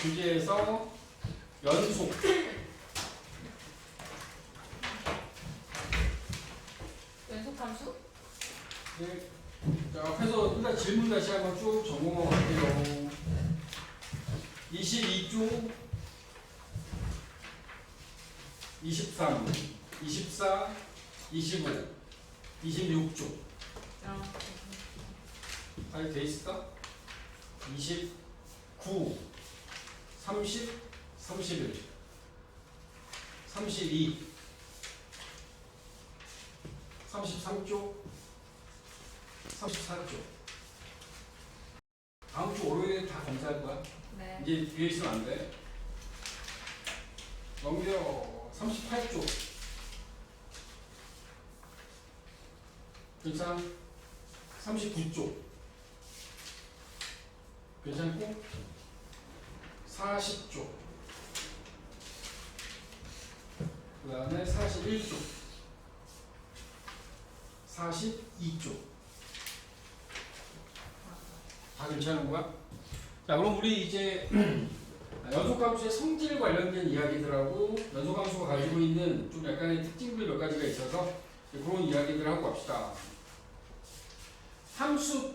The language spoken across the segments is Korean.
주제에서 연속 연속함수? 네. 자, 앞에서 일단 질문 다시 한번 쭉 점검하고 갈게요. 22조 23, 24, 25, 26조 아니 돼 있을까? 29, 30, 31, 32, 33조, 34조. 다음 주 월요일에 다 검사할 거야. 네. 이제 뒤에 있으면 안 돼. 넘겨. 38조. 괜찮아? 39조. 괜찮고? 40조. 그 다음에 41조. 42조. 다 괜찮은 거야? 자, 그럼 우리 이제 연속함수의 성질 관련된 이야기들하고 연속함수가 가지고 있는 좀 약간의 특징들 몇 가지가 있어서 그런 이야기들을 하고 갑시다.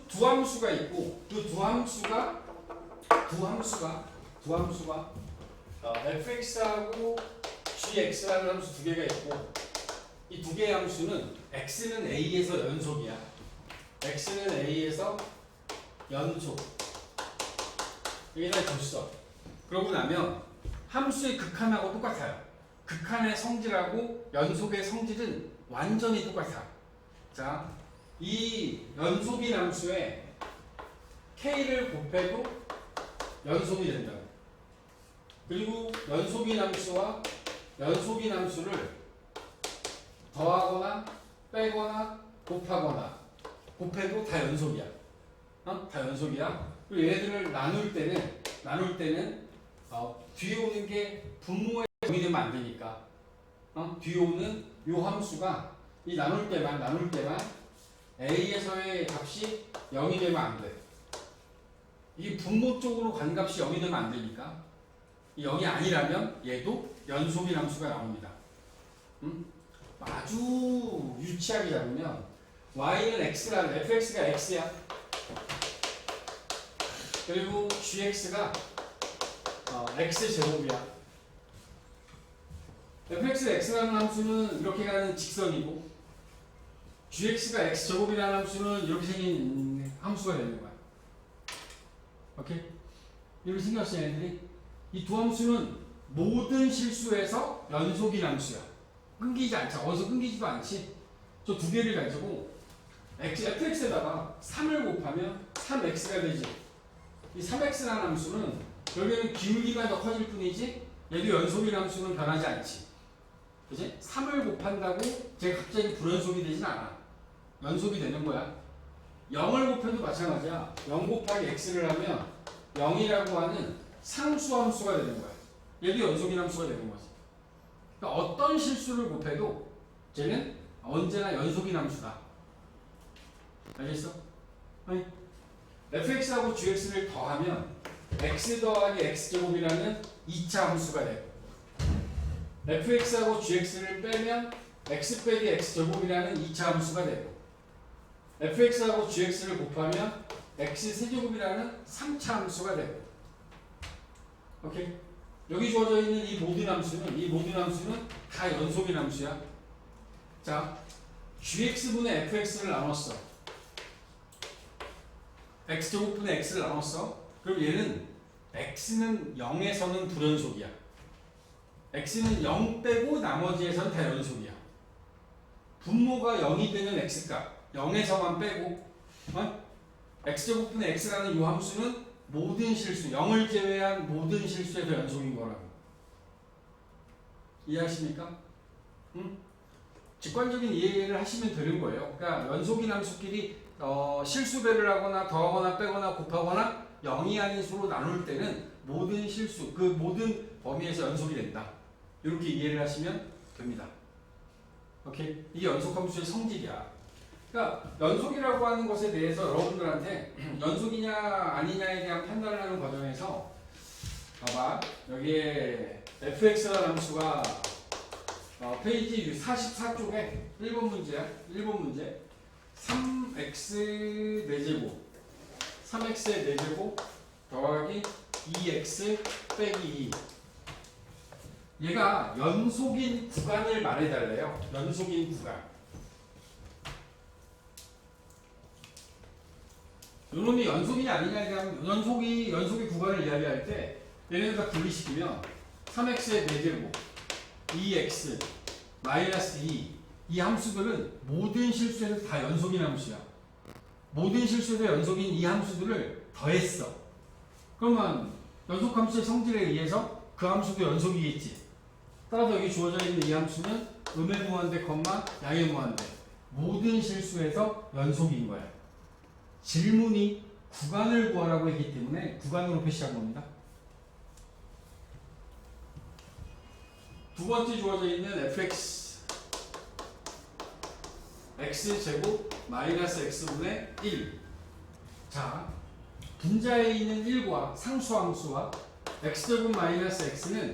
두 함수가 있고 그 두 함수가 fx하고 gx라는 함수 두 개가 있고 이 두 개의 함수는 x는 a에서 연속이야. x는 a에서 연속. 여기다 줬어. 그러고 나면 함수의 극한하고 똑같아요. 극한의 성질하고 연속의 성질은 완전히 똑같아. 자, 이 연속인 함수에 k를 곱해도 연속이 된다. 그리고 연속인 함수와 연속인 함수를 더하거나 빼거나 곱해도 다 연속이야. 다 연속이야. 그리고 얘들을 나눌 때는 뒤에 오는 게 분모에 0이 되면 안 되니까 뒤에 오는 요 함수가 이 나눌 때만 a에서의 값이 0이 되면 안 돼. 이 분모 쪽으로 간 값이 0이 되면 안 되니까 이 0이 아니라면 얘도 연속인 함수가 나옵니다. 아주 유치하게 잡으면 y는 x라는 fx가 x야. 그리고 gx가 x제곱이야. fx x라는 함수는 이렇게 가는 직선이고 gx가 x제곱이라는 함수는 이렇게 생긴 함수가 되는 거야. 오케이? 이렇게 생겼어 얘네들이. 이 두 함수는 모든 실수에서 연속인 함수야. 끊기지 않자. 어디서 끊기지도 않지. 저 두 개를 가지고 fx에다가 3을 곱하면 3x가 되지. 이 3x라는 함수는 여기는 기울기가 더 커질 뿐이지 얘도 연속인 함수는 변하지 않지. 그치? 3을 곱한다고 제가 갑자기 불연속이 되진 않아. 연속이 되는 거야. 0을 곱해도 마찬가지야. 0 곱하기 x를 하면 0이라고 하는 상수 함수가 되는 거야. 얘도 연속인 함수가 되는 거지. 그러니까 어떤 실수를 곱해도 쟤는 언제나 연속인 함수다. 알겠어? 아니, fx하고 gx를 더하면 x 더하기 x제곱이라는 2차 함수가 되고 fx하고 gx를 빼면 x 빼기 x제곱이라는 2차 함수가 되고 fx하고 gx를 곱하면 x 세제곱이라는 3차 함수가 되고 오케이? 여기 주어져 있는 이 모든 함수는 다 연속인 함수야. 자, gx분의 fx를 나눴어. x제곱분의 x를 나눴어. 그럼 얘는 x는 0에서는 불연속이야. x는 0 빼고 나머지에서는 다 연속이야. 분모가 0이 되는 x값 0에서만 빼고 x제곱분의 x라는 이 함수는 모든 실수 0을 제외한 모든 실수에서 연속인 거라고. 이해하십니까? 직관적인 이해를 하시면 되는 거예요. 그러니까 연속인 함수끼리 실수배를 하거나 더하거나 빼거나 곱하거나 0이 아닌 수로 나눌 때는 모든 실수, 그 모든 범위에서 연속이 된다. 이렇게 이해를 하시면 됩니다. 오케이? 이게 연속함수의 성질이야. 그러니까 연속이라고 하는 것에 대해서 여러분들한테 연속이냐 아니냐에 대한 판단을 하는 과정에서 봐봐. 여기에 fx라는 함수가 페이지 44쪽에 1번 문제야. 1번 문제. 3x 4제곱 3x의 4제곱 더하기 2x 빼기 2. 얘가 연속인 구간을 말해달래요. 연속인 구간. 요놈이 연속이냐 아니냐 그냥 연속의 구간을 이야기할 때 얘네들 다 분리시키면 3x의 4제곱 2x 마이너스 2 이 함수들은 모든 실수에서 다 연속인 함수야. 모든 실수에서 연속인 이 함수들을 더했어. 그러면 연속 함수의 성질에 의해서 그 함수도 연속이겠지. 따라서 여기 주어져 있는 이 함수는 음의 무한대, 양의 무한대. 모든 실수에서 연속인 거야. 질문이 구간을 구하라고 했기 때문에 구간으로 표시한 겁니다. 두 번째 주어져 있는 fx x제곱 마이너스 x분의 1. 자, 분자에 있는 1과 상수함수와 x제곱 마이너스 x는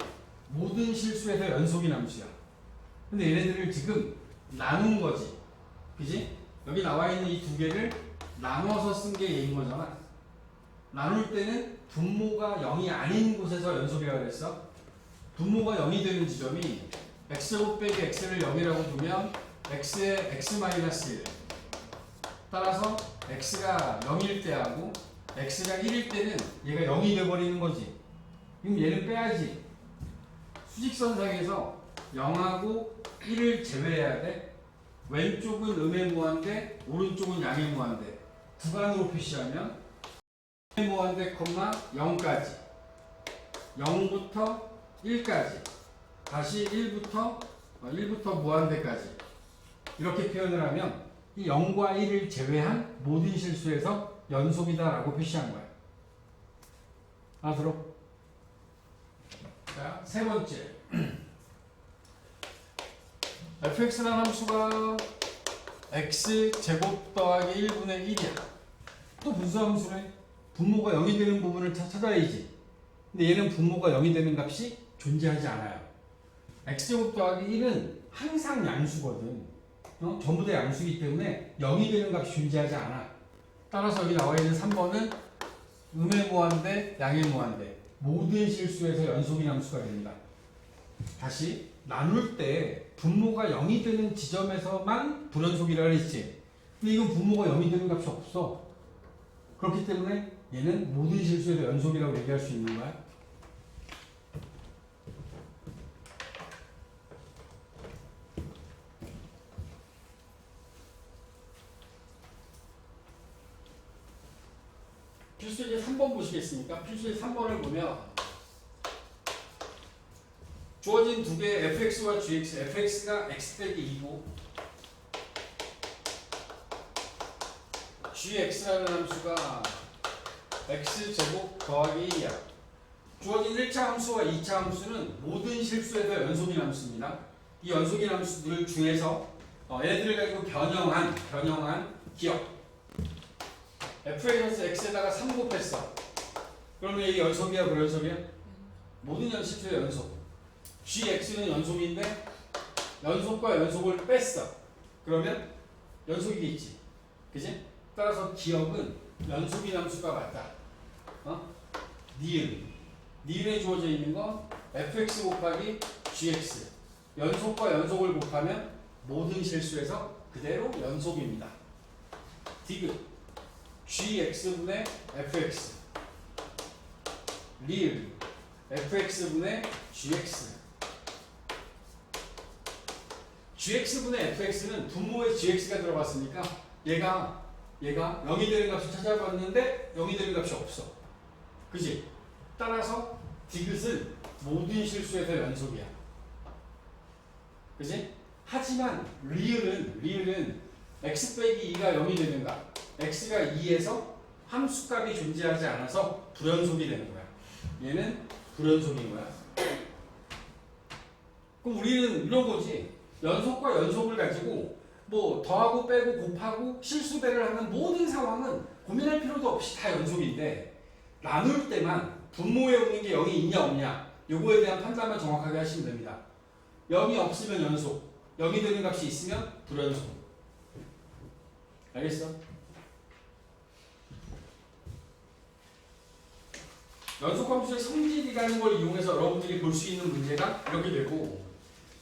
모든 실수에서 연속인 함수야. 근데 얘네들을 지금 나눈 거지. 그지? 여기 나와 있는 이 두 개를 나눠서 쓴 게 얘인 거잖아. 나눌 때는 분모가 0이 아닌 곳에서 연속이라고 그랬어. 분모가 0이 되는 지점이 x제곱 빼기 x를 0이라고 두면 x의 x-1 따라서 x가 0일 때하고 x가 1일 때는 얘가 0이 돼버리는 거지. 그럼 얘는 빼야지. 수직선상에서 0하고 1을 제외해야 돼. 왼쪽은 음의 무한대, 오른쪽은 양의 무한대. 구간으로 표시하면 음의 무한대, 0까지 0부터 1까지 다시 1부터 무한대까지 이렇게 표현을 하면 이 0과 1을 제외한 모든 실수에서 연속이다 라고 표시한 거야. 알아들어? 자, 세 번째 fx라는 함수가 x제곱 더하기 1분의 1이야. 또 분수함수네. 분모가 0이 되는 부분을 찾아야지. 근데 얘는 분모가 0이 되는 값이 존재하지 않아요. x제곱 더하기 1은 항상 양수거든. 전부 다 양수이기 때문에 0이 되는 값이 존재하지 않아. 따라서 여기 나와 있는 3번은 음의 무한대, 양의 무한대. 모든 실수에서 연속인 함수가 됩니다. 다시 나눌 때 분모가 0이 되는 지점에서만 불연속이라고 했지. 근데 이건 분모가 0이 되는 값이 없어. 그렇기 때문에 얘는 모든 실수에서 연속이라고 얘기할 수 있는 거야. 필수제 3번 보시겠습니까? 필수제 3번을 보면 주어진 두 개의 fx와 gx, fx가 x 빼기 2고 gx라는 함수가 x제곱 더하기 1이야. 주어진 1차 함수와 2차 함수는 모든 실수에서 연속인 함수입니다. 이 연속인 함수들 중에서 얘네들을 가지고 변형한 기억 f에서 x에다가 3 곱했어. 그러면 이게 연속이야, 불연속이야? 모든 실수의 연속. gx는 연속인데 연속과 연속을 뺐어. 그러면 연속이겠지. 그지? 따라서 기억은 연속인 함수가 맞다. 니은에 주어져 있는 건 fx 곱하기 gx. 연속과 연속을 곱하면 모든 실수에서 그대로 연속입니다. 디귿 gx분의 fx 리을 fx분의 gx. gx분의 fx는 분모에 gx가 들어갔으니까 얘가 0이 되는 값을 찾아봤는데 0이 되는 값이 없어. 그지? 따라서 디귿은 모든 실수에서 연속이야. 그지? 하지만 리을은 x 빼기 2가 0이 되는 값, x가 2에서 함수값이 존재하지 않아서 불연속이 되는 거야. 얘는 불연속인 거야. 그럼 우리는 이런 거지. 연속과 연속을 가지고 뭐 더하고 빼고 곱하고 실수배를 하는 모든 상황은 고민할 필요도 없이 다 연속인데 나눌 때만 분모에 오는 게 0이 있냐 없냐 요거에 대한 판단만 정확하게 하시면 됩니다. 0이 없으면 연속, 0이 되는 값이 있으면 불연속. 알겠어? 연속함수의 성질이라는 걸 이용해서 여러분들이 볼 수 있는 문제가 이렇게 되고,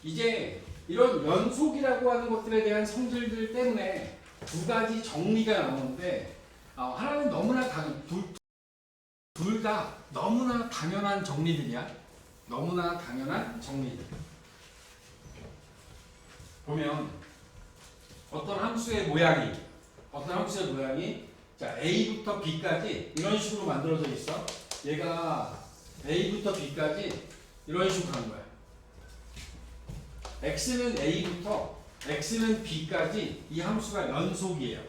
이제 이런 연속이라고 하는 것들에 대한 성질들 때문에 두 가지 정리가 나오는데, 하나는 너무나 둘 다 너무나 당연한 정리들이야. 너무나 당연한 정리들. 보면 어떤 함수의 모양이 자 a부터 b까지 이런 식으로 만들어져 있어. 얘가 a부터 b까지 이런 식으로 간 거야. x는 a부터 x는 b까지 이 함수가 연속이에요.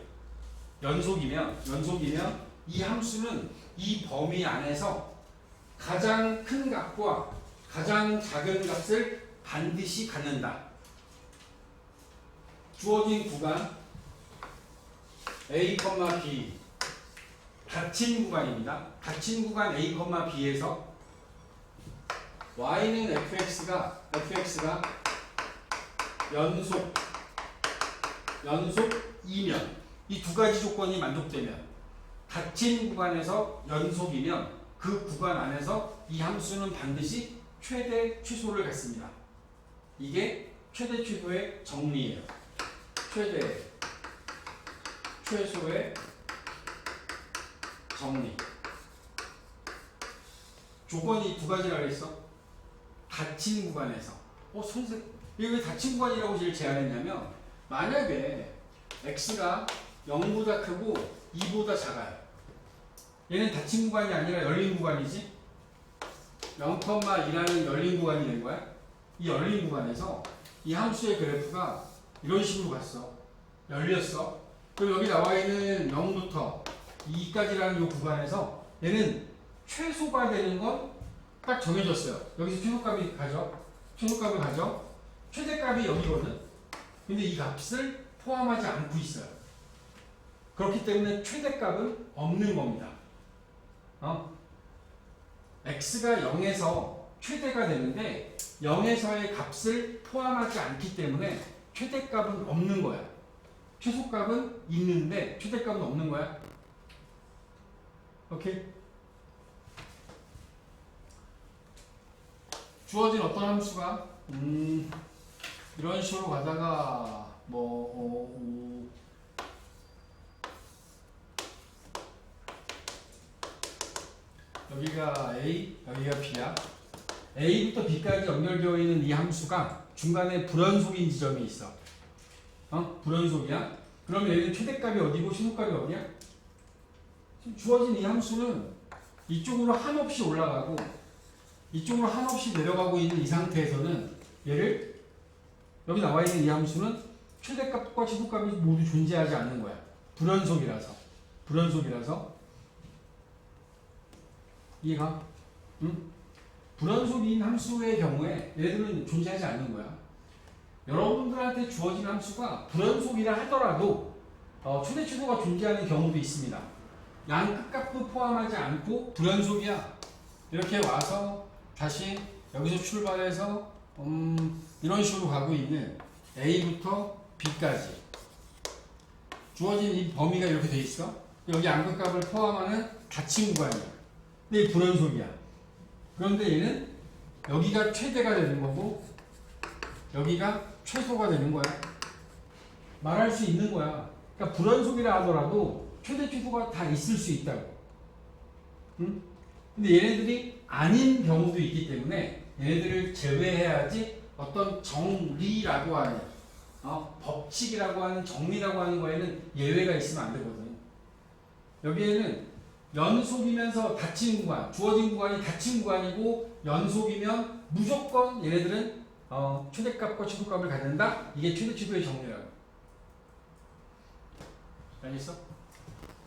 연속이면 이 함수는 이 범위 안에서 가장 큰 값과 가장 작은 값을 반드시 갖는다. 주어진 구간 a, b 닫힌 구간입니다. 닫힌 구간 a, b에서 y는 fx가 연속이면, 이 두 가지 조건이 만족되면, 닫힌 구간에서 연속이면 그 구간 안에서 이 함수는 반드시 최대 최소를 갖습니다. 이게 최대 최소의 정리예요. 최대 최소의 정리. 조건이 두 가지라 그랬어. 닫힌 구간에서. 선생님, 이게 왜 닫힌 구간이라고 제일 제안했냐면, 만약에 x가 0보다 크고 2보다 작아요. 얘는 닫힌 구간이 아니라 열린 구간이지. 0,2라는 열린 구간이 된 거야. 이 열린 구간에서 이 함수의 그래프가 이런 식으로 갔어. 열렸어. 그럼 여기 나와 있는 0부터 2까지라는 이 구간에서 얘는 최소가 되는 건 딱 정해졌어요. 여기서 최소값을 가져. 최대값이 여기거든. 근데 이 값을 포함하지 않고 있어요. 그렇기 때문에 최대값은 없는 겁니다. x가 0에서 최대가 되는데 0에서의 값을 포함하지 않기 때문에 최대값은 없는 거야. 최소값은 있는데 최대값은 없는 거야. 오케이? 주어진 어떤 함수가 이런 식으로 가다가 여기가 A, 여기가 B야. A부터 B까지 연결되어 있는 이 함수가 중간에 불연속인 지점이 있어. 불연속이야? 그러면 얘는 최대값이 어디고 최소값이 어디야? 지금 주어진 이 함수는 이쪽으로 한없이 올라가고 이쪽으로 한없이 내려가고 있는 이 상태에서는 얘를 여기 나와 있는 이 함수는 최대값과 최소값이 모두 존재하지 않는 거야. 불연속이라서. 이해가? 응? 불연속인 함수의 경우에 얘들은 존재하지 않는 거야. 여러분들한테 주어진 함수가 불연속이라 하더라도 최대 최소가 존재하는 경우도 있습니다. 양 끝값도 포함하지 않고 불연속이야. 이렇게 와서 다시 여기서 출발해서 이런 식으로 가고 있는 A부터 B까지 주어진 이 범위가 이렇게 돼 있어. 여기 양끝값을 포함하는 닫힌 구간이야. 근데 이 불연속이야. 그런데 얘는 여기가 최대가 되는 거고 여기가 최소가 되는 거야. 말할 수 있는 거야. 그러니까 불연속이라 하더라도 최대 최소가 다 있을 수 있다고. 응? 근데 얘네들이 아닌 경우도 있기 때문에 얘네들을 제외해야지 어떤 정리라고 하는 법칙이라고 하는 정리라고 하는 거에는 예외가 있으면 안 되거든. 여기에는 연속이면서 닫힌 구간, 주어진 구간이 닫힌 구간이고 연속이면 무조건 얘네들은 최대값과 최소값을 갖는다. 이게 최대 최소의 정리라고. 알겠어?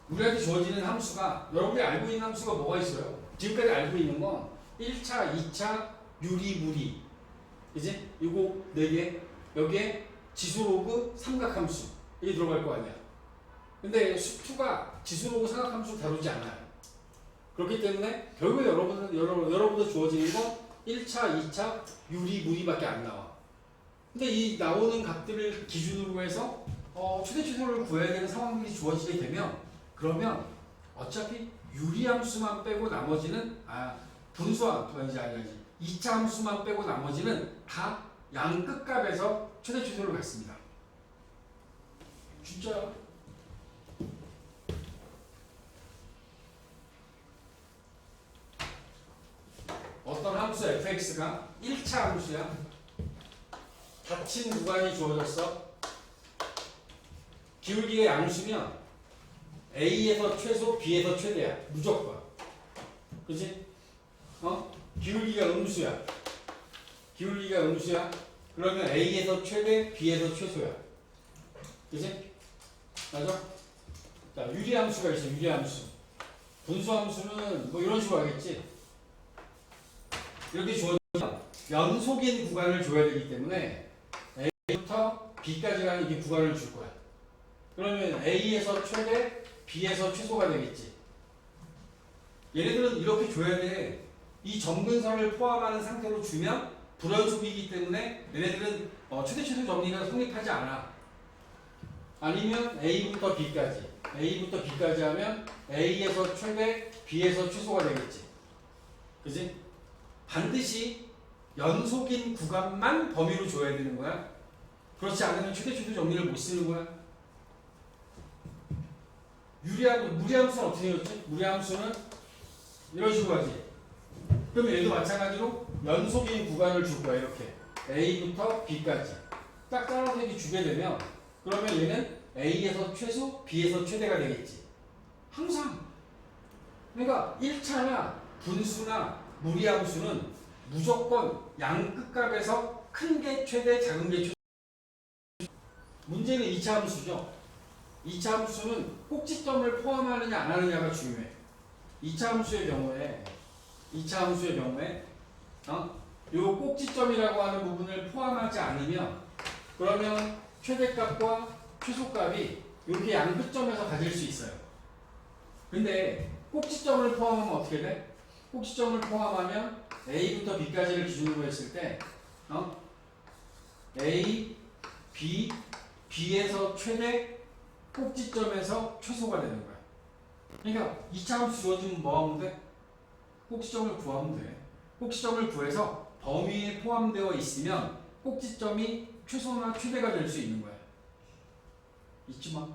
우리한테 주어지는 함수가 여러분들이 알고 있는 함수가 뭐가 있어요? 지금까지 알고 있는 건 1차, 2차, 유리무리 이제 이거 4개 여기에 지수로그 삼각함수 이게 들어갈 거 아니야. 근데 수투가 지수로그 삼각함수 다루지 않아요. 그렇기 때문에 결국에 여러분들 주어지는 건 1차, 2차 유리, 무리밖에 안 나와. 근데 이 나오는 값들을 기준으로 해서 최대 최소를 구해야 되는 상황들이 주어지게 되면 그러면 어차피 유리함수만 빼고 나머지는 분수함수 아니지 2차 함수만 빼고 나머지는 다 양 끝값에서 최대 최소를 갖습니다. 진짜요? 어떤 함수 fx가 1차 함수야. 닫힌 구간이 주어졌어. 기울기가 양수면 A에서 최소, B에서 최대야. 무조건. 그치? 기울기가 음수야. 기울기가 음수야. 그러면 A에서 최대, B에서 최소야. 그치? 맞아? 자, 유리함수가 있어, 유리함수. 분수함수는 뭐 이런 식으로 하겠지? 이렇게 주어지면 연속인 구간을 줘야 되기 때문에 A부터 B까지 가는 이 구간을 줄 거야. 그러면 A에서 최대, B에서 최소가 되겠지. 얘네들은 이렇게 줘야 돼. 이 점근선을 포함하는 상태로 주면 불연속이기 때문에 얘네들은 최대 최소 정리가 성립하지 않아. 아니면 A부터 B까지. A부터 B까지 하면 A에서 최대, B에서 최소가 되겠지. 그지? 반드시 연속인 구간만 범위로 줘야 되는 거야. 그렇지 않으면 최대 최소 정리를 못 쓰는 거야. 무리함수는 어떻게 생겼지? 무리함수는 이런 식으로 하지. 그럼 얘도 마찬가지로 연속인 구간을 줄 거야. 이렇게 A부터 B까지 딱 따라서 이렇게 주게 되면 그러면 얘는 A에서 최소, B에서 최대가 되겠지. 항상. 그러니까 1차나 분수나 무리함수는 무조건 양 끝값에서 큰 게 최대, 작은 게 최소. 문제는 2차 함수죠. 2차 함수는 꼭지점을 포함하느냐 안 하느냐가 중요해. 2차 함수의 경우에 요 꼭지점이라고 하는 부분을 포함하지 않으면 그러면 최대값과 최소값이 이렇게 양 끝점에서 가질 수 있어요. 근데 꼭지점을 포함하면 어떻게 돼? 꼭지점을 포함하면 A부터 B까지를 기준으로 했을 때 A, B, B에서 최대, 꼭지점에서 최소가 되는 거야. 그러니까 2차 함수 주어지면 뭐 하면 돼? 꼭지점을 구하면 돼. 꼭지점을 구해서 범위에 포함되어 있으면 꼭지점이 최소나 최대가 될 수 있는 거야. 잊지 마.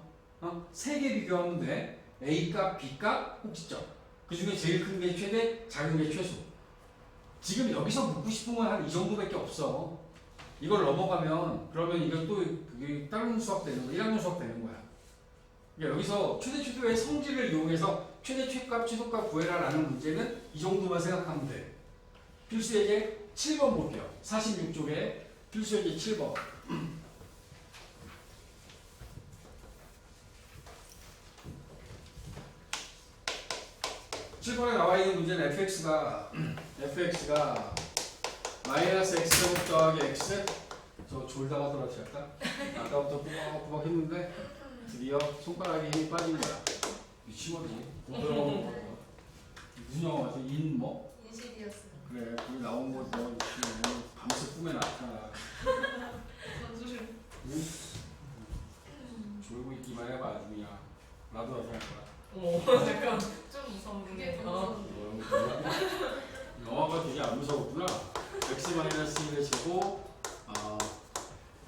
세 개 비교하면 돼. A값, B값, 꼭지점. 그 중에 제일 큰 게 최대, 작은 게 최소. 지금 여기서 묻고 싶은 건 한 이 정도밖에 없어. 이걸 넘어가면 그러면 이것도 그게 다른 수학 되는 거야. 1학년 수학 되는 거야. 그러니까 여기서 최대 최소의 성질을 이용해서 최대 최값 최소값 구해라라는 문제는 이 정도만 생각하면 돼. 필수예제 7번 볼게요. 46쪽에 필수예제 7번. 7번에 나와 있는 문제는 fx가 마이너스 x제곱 더하기 x. 저 졸다가 떨어졌다. 아까부터 꾸벅꾸벅 했는데 드디어 손가락에 힘이 빠진 거야. 미치겠지. 부드러운 거. 무슨 영화 맞아? 인실이었어요. 그래. 거기 나온 거 너 밤새 꿈에 나타나. 전주를. 응? 졸고 있기만 해봐 아주 그냥. 나도 나타날 거야. 어머, 잠깐. 좀 무서운데. 영화가 되게 안 무서웠구나. x-1의 제곱.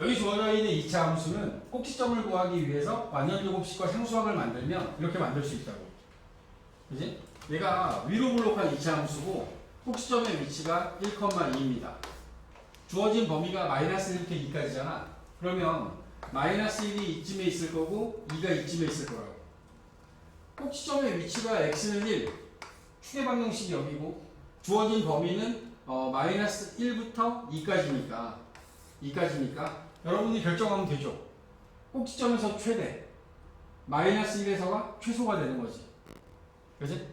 여기 주어져 있는 2차 함수는 꼭지점을 구하기 위해서 완전제곱식과 상수항을 만들면 이렇게 만들 수 있다고. 그지? 얘가 위로 블록한 2차 함수고 꼭지점의 위치가 1,2입니다. 주어진 범위가 마이너스 1부터 2까지잖아. 그러면 마이너스 1이 이쯤에 있을 거고 2가 이쯤에 있을 거라고. 꼭지점의 위치가 x는 1, 축의 방정식이 여기고 주어진 범위는 마이너스 1부터 2까지니까 여러분이 결정하면 되죠. 꼭지점에서 최대, 마이너스 1에서가 최소가 되는 거지. 그지?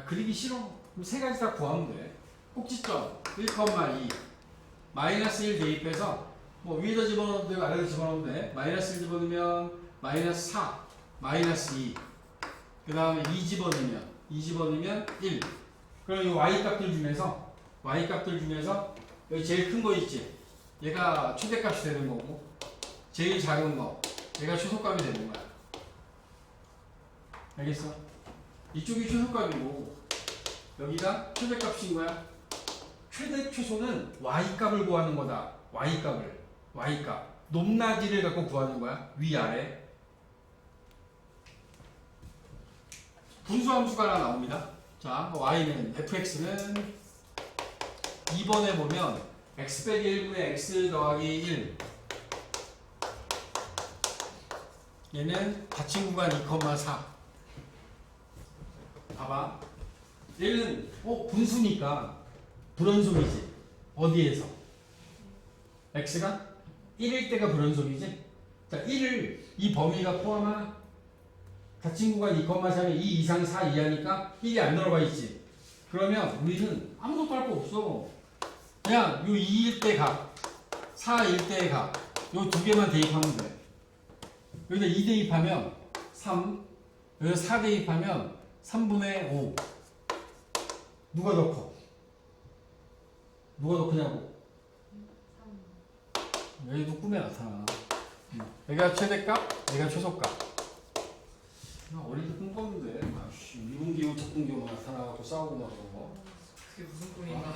그리기 싫어. 그럼 세 가지 다 구하면 돼. 꼭지점 1,2 마이너스 1 대입해서 뭐 위에다 집어넣어도 되고 아래다 집어넣으면 돼. 마이너스 1 집어넣으면 마이너스 4, 마이너스 2. 그 다음에 2 집어넣으면 2 집어넣으면 1. 그럼 이 y값들 중에서 여기 제일 큰 거 있지? 얘가 최대값이 되는 거고 제일 작은 거 얘가 최소값이 되는 거야. 알겠어? 이쪽이 최소값이고 여기가 최대값인 거야. 최대 최소는 y값을 구하는 거다. y값 높낮이를 갖고 구하는 거야. 위아래 분수함수가 하나 나옵니다. 자, y는 fx는 2번에 보면 x 빼기 1분의 x 더하기 1 얘는 닫힌 구간 2,4 봐봐 얘는 분수니까 불연속이지. 어디에서? x가 1일 때가 불연속이지. 자 1을 이 범위가 포함하나? 닫힌 구간 2,4면 2 이상 4 이하니까 1이 안 들어가 있지. 그러면 우리는 아무것도 할 거 없어. 그냥 요 2일 때 값, 4일 때의 값, 요 두 개만 대입하면 돼. 여기다 2 대입하면 3, 여기다 4 대입하면 3분의 5. 누가 더 커? 누가 더 크냐고? 여기도 꿈에 나타나. 여기가 최대값, 여기가 최소값. 나 어릴 때 꿈꿨는데, 미분기호, 적분기호 나타나고 싸우고 막 그런 거. 그게 무슨 꿈인가?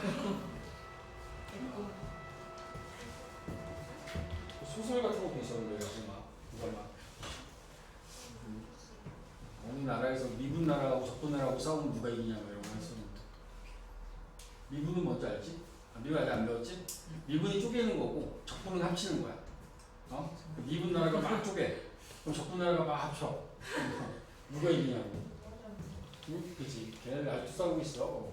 소설 같은 것도 있었는데, 누가 막. 어느 나라에서 미분 나라하고 적분 나라하고 싸우면 누가 이기냐 이런 거 했었는데. 미분은 뭔지 알지? 미분 아직 안 배웠지? 미분이 쪼개는 거고 적분은 합치는 거야. 미분 나라가 막 쪼개. 그럼 적분 나라가 막 합쳐. 누가 이기냐고. 응? 그치. 걔네들 아직도 싸우고 있어.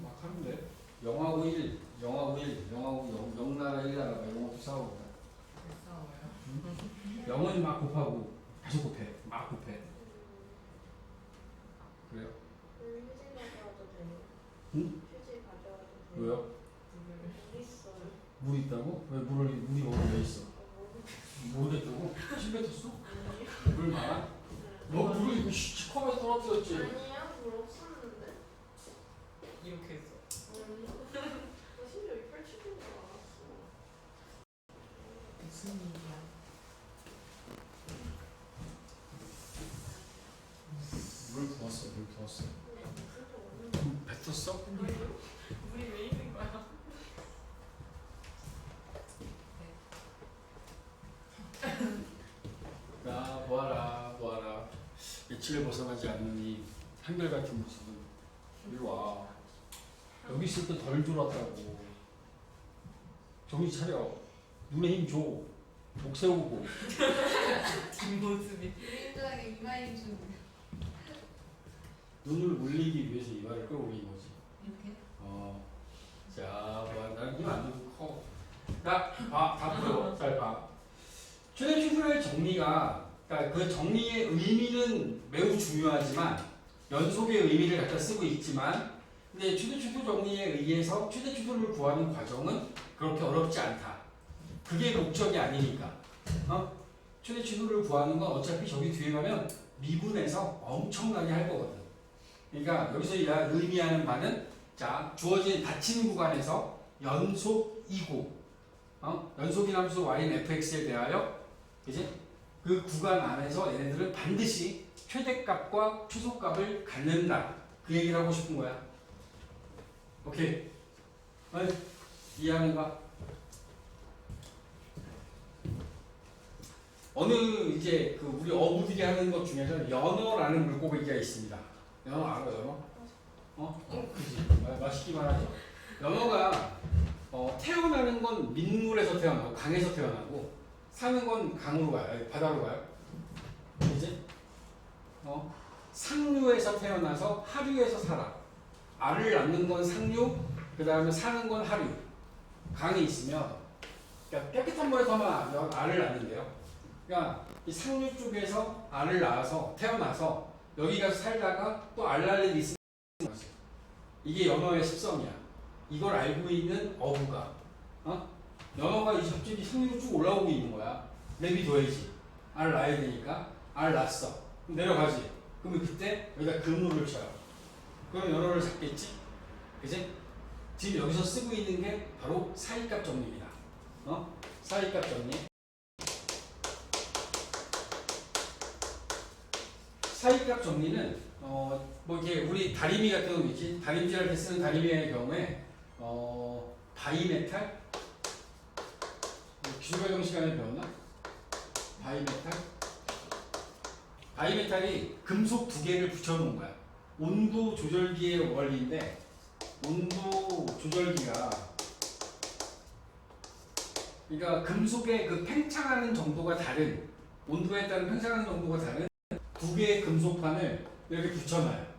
막 하는데. 영하고 1, 영하고 0나라 1나라 막 이런 것도 싸우고. 싸워요? 0은 막 곱하고 계속 곱해. 막 곱해. 그래요? 휴지 가져와도 돼요? 응? 휴지 가져와도 돼요? 왜요? 물 있어요. 물 있다고? 왜 물이 거기 왜 있어? 모르겠다고? 침 뱉었어? 물 많아? 너 물을 이거 시커멓게 떨어뜨렸지? 아니요, 물 없었는데. 이렇게 했어. 나 심지어 이 펼치는 줄 알았어. 무슨 일이야? 물 부었어, 물 부었어. 근데 물도 없는데. 뱉었어? 물이 왜 있는 거야? 야, 보아라. 며칠을 벗어나지 않는 이 한결같은 모습은 이리 와. 여기 있을 때 덜 졸았다고. 정신 차려. 눈에 힘 줘. 목 세우고. 뒷모습이. 유인들에게 이마인 중. 눈을 물리기 위해서 이마를 끌어올린 거지. 이렇게? 자, 나는 힘안 주고 커. 다 보여. 잘 봐. 최대 추출의 정리가, 그러니까 그 정리의 의미는 매우 중요하지만, 연속의 의미를 갖다 쓰고 있지만, 근데 최대 추출 정리에 의해서 최대 추출을 구하는 과정은 그렇게 어렵지 않다. 그게 목적이 아니니까. 최대 추출을 구하는 건 어차피 저기 뒤에 가면 미분해서 엄청나게 할 거거든. 그러니까 여기서 의미하는 바는 자 주어진 닫힌 구간에서 연속이고 연속인 함수 y는 fx에 대하여 그지? 그 구간 안에서 얘네들은 반드시 최대값과 최소값을 갖는다. 그 얘기를 하고 싶은 거야. 오케이. 이해하는가? 어느 이제 그 우리 어부들이 하는 것 중에서 연어라는 물고기가 있습니다. 연어 알아, 연어? 그지. 맛있기만 하죠. 연어가 태어나는 건 민물에서 태어나고 강에서 태어나고 사는 건 강으로 가요. 아니, 바다로 가요. 그지? 상류에서 태어나서 하류에서 살아. 알을 낳는 건 상류, 그 다음에 사는 건 하류. 강에 있으면 그러니까 깨끗한 물에서 하면 알을 낳는데요. 그러니까 이 상류 쪽에서 알을 낳아서 태어나서 여기 가서 살다가 또 알 낳을 일이 있으면 이게 연어의 습성이야. 이걸 알고 있는 어부가 연어가 이 갑자기 상류로 쭉 올라오고 있는 거야. 내비둬야지. R 놔야 되니까 R 놨어. 그럼 내려가지. 그러면 그때 여기다 근무를 쳐요. 그럼 연호를 잡겠지? 그지? 지금 여기서 쓰고 있는 게 바로 사이값 정리입니다. 사이값 정리. 사이값 정리는 뭐 이게 우리 다리미 같은 거 있지? 다림질할 때 쓰는 다리미의 경우에 바이메탈 기술과정 시간에 배웠나? 바이메탈이 금속 두 개를 붙여놓은 거야. 온도 조절기의 원리인데 온도 조절기가 그러니까 금속의 그 팽창하는 정도가 다른 온도에 따른 팽창하는 정도가 다른 두 개의 금속판을 이렇게 붙여놔요.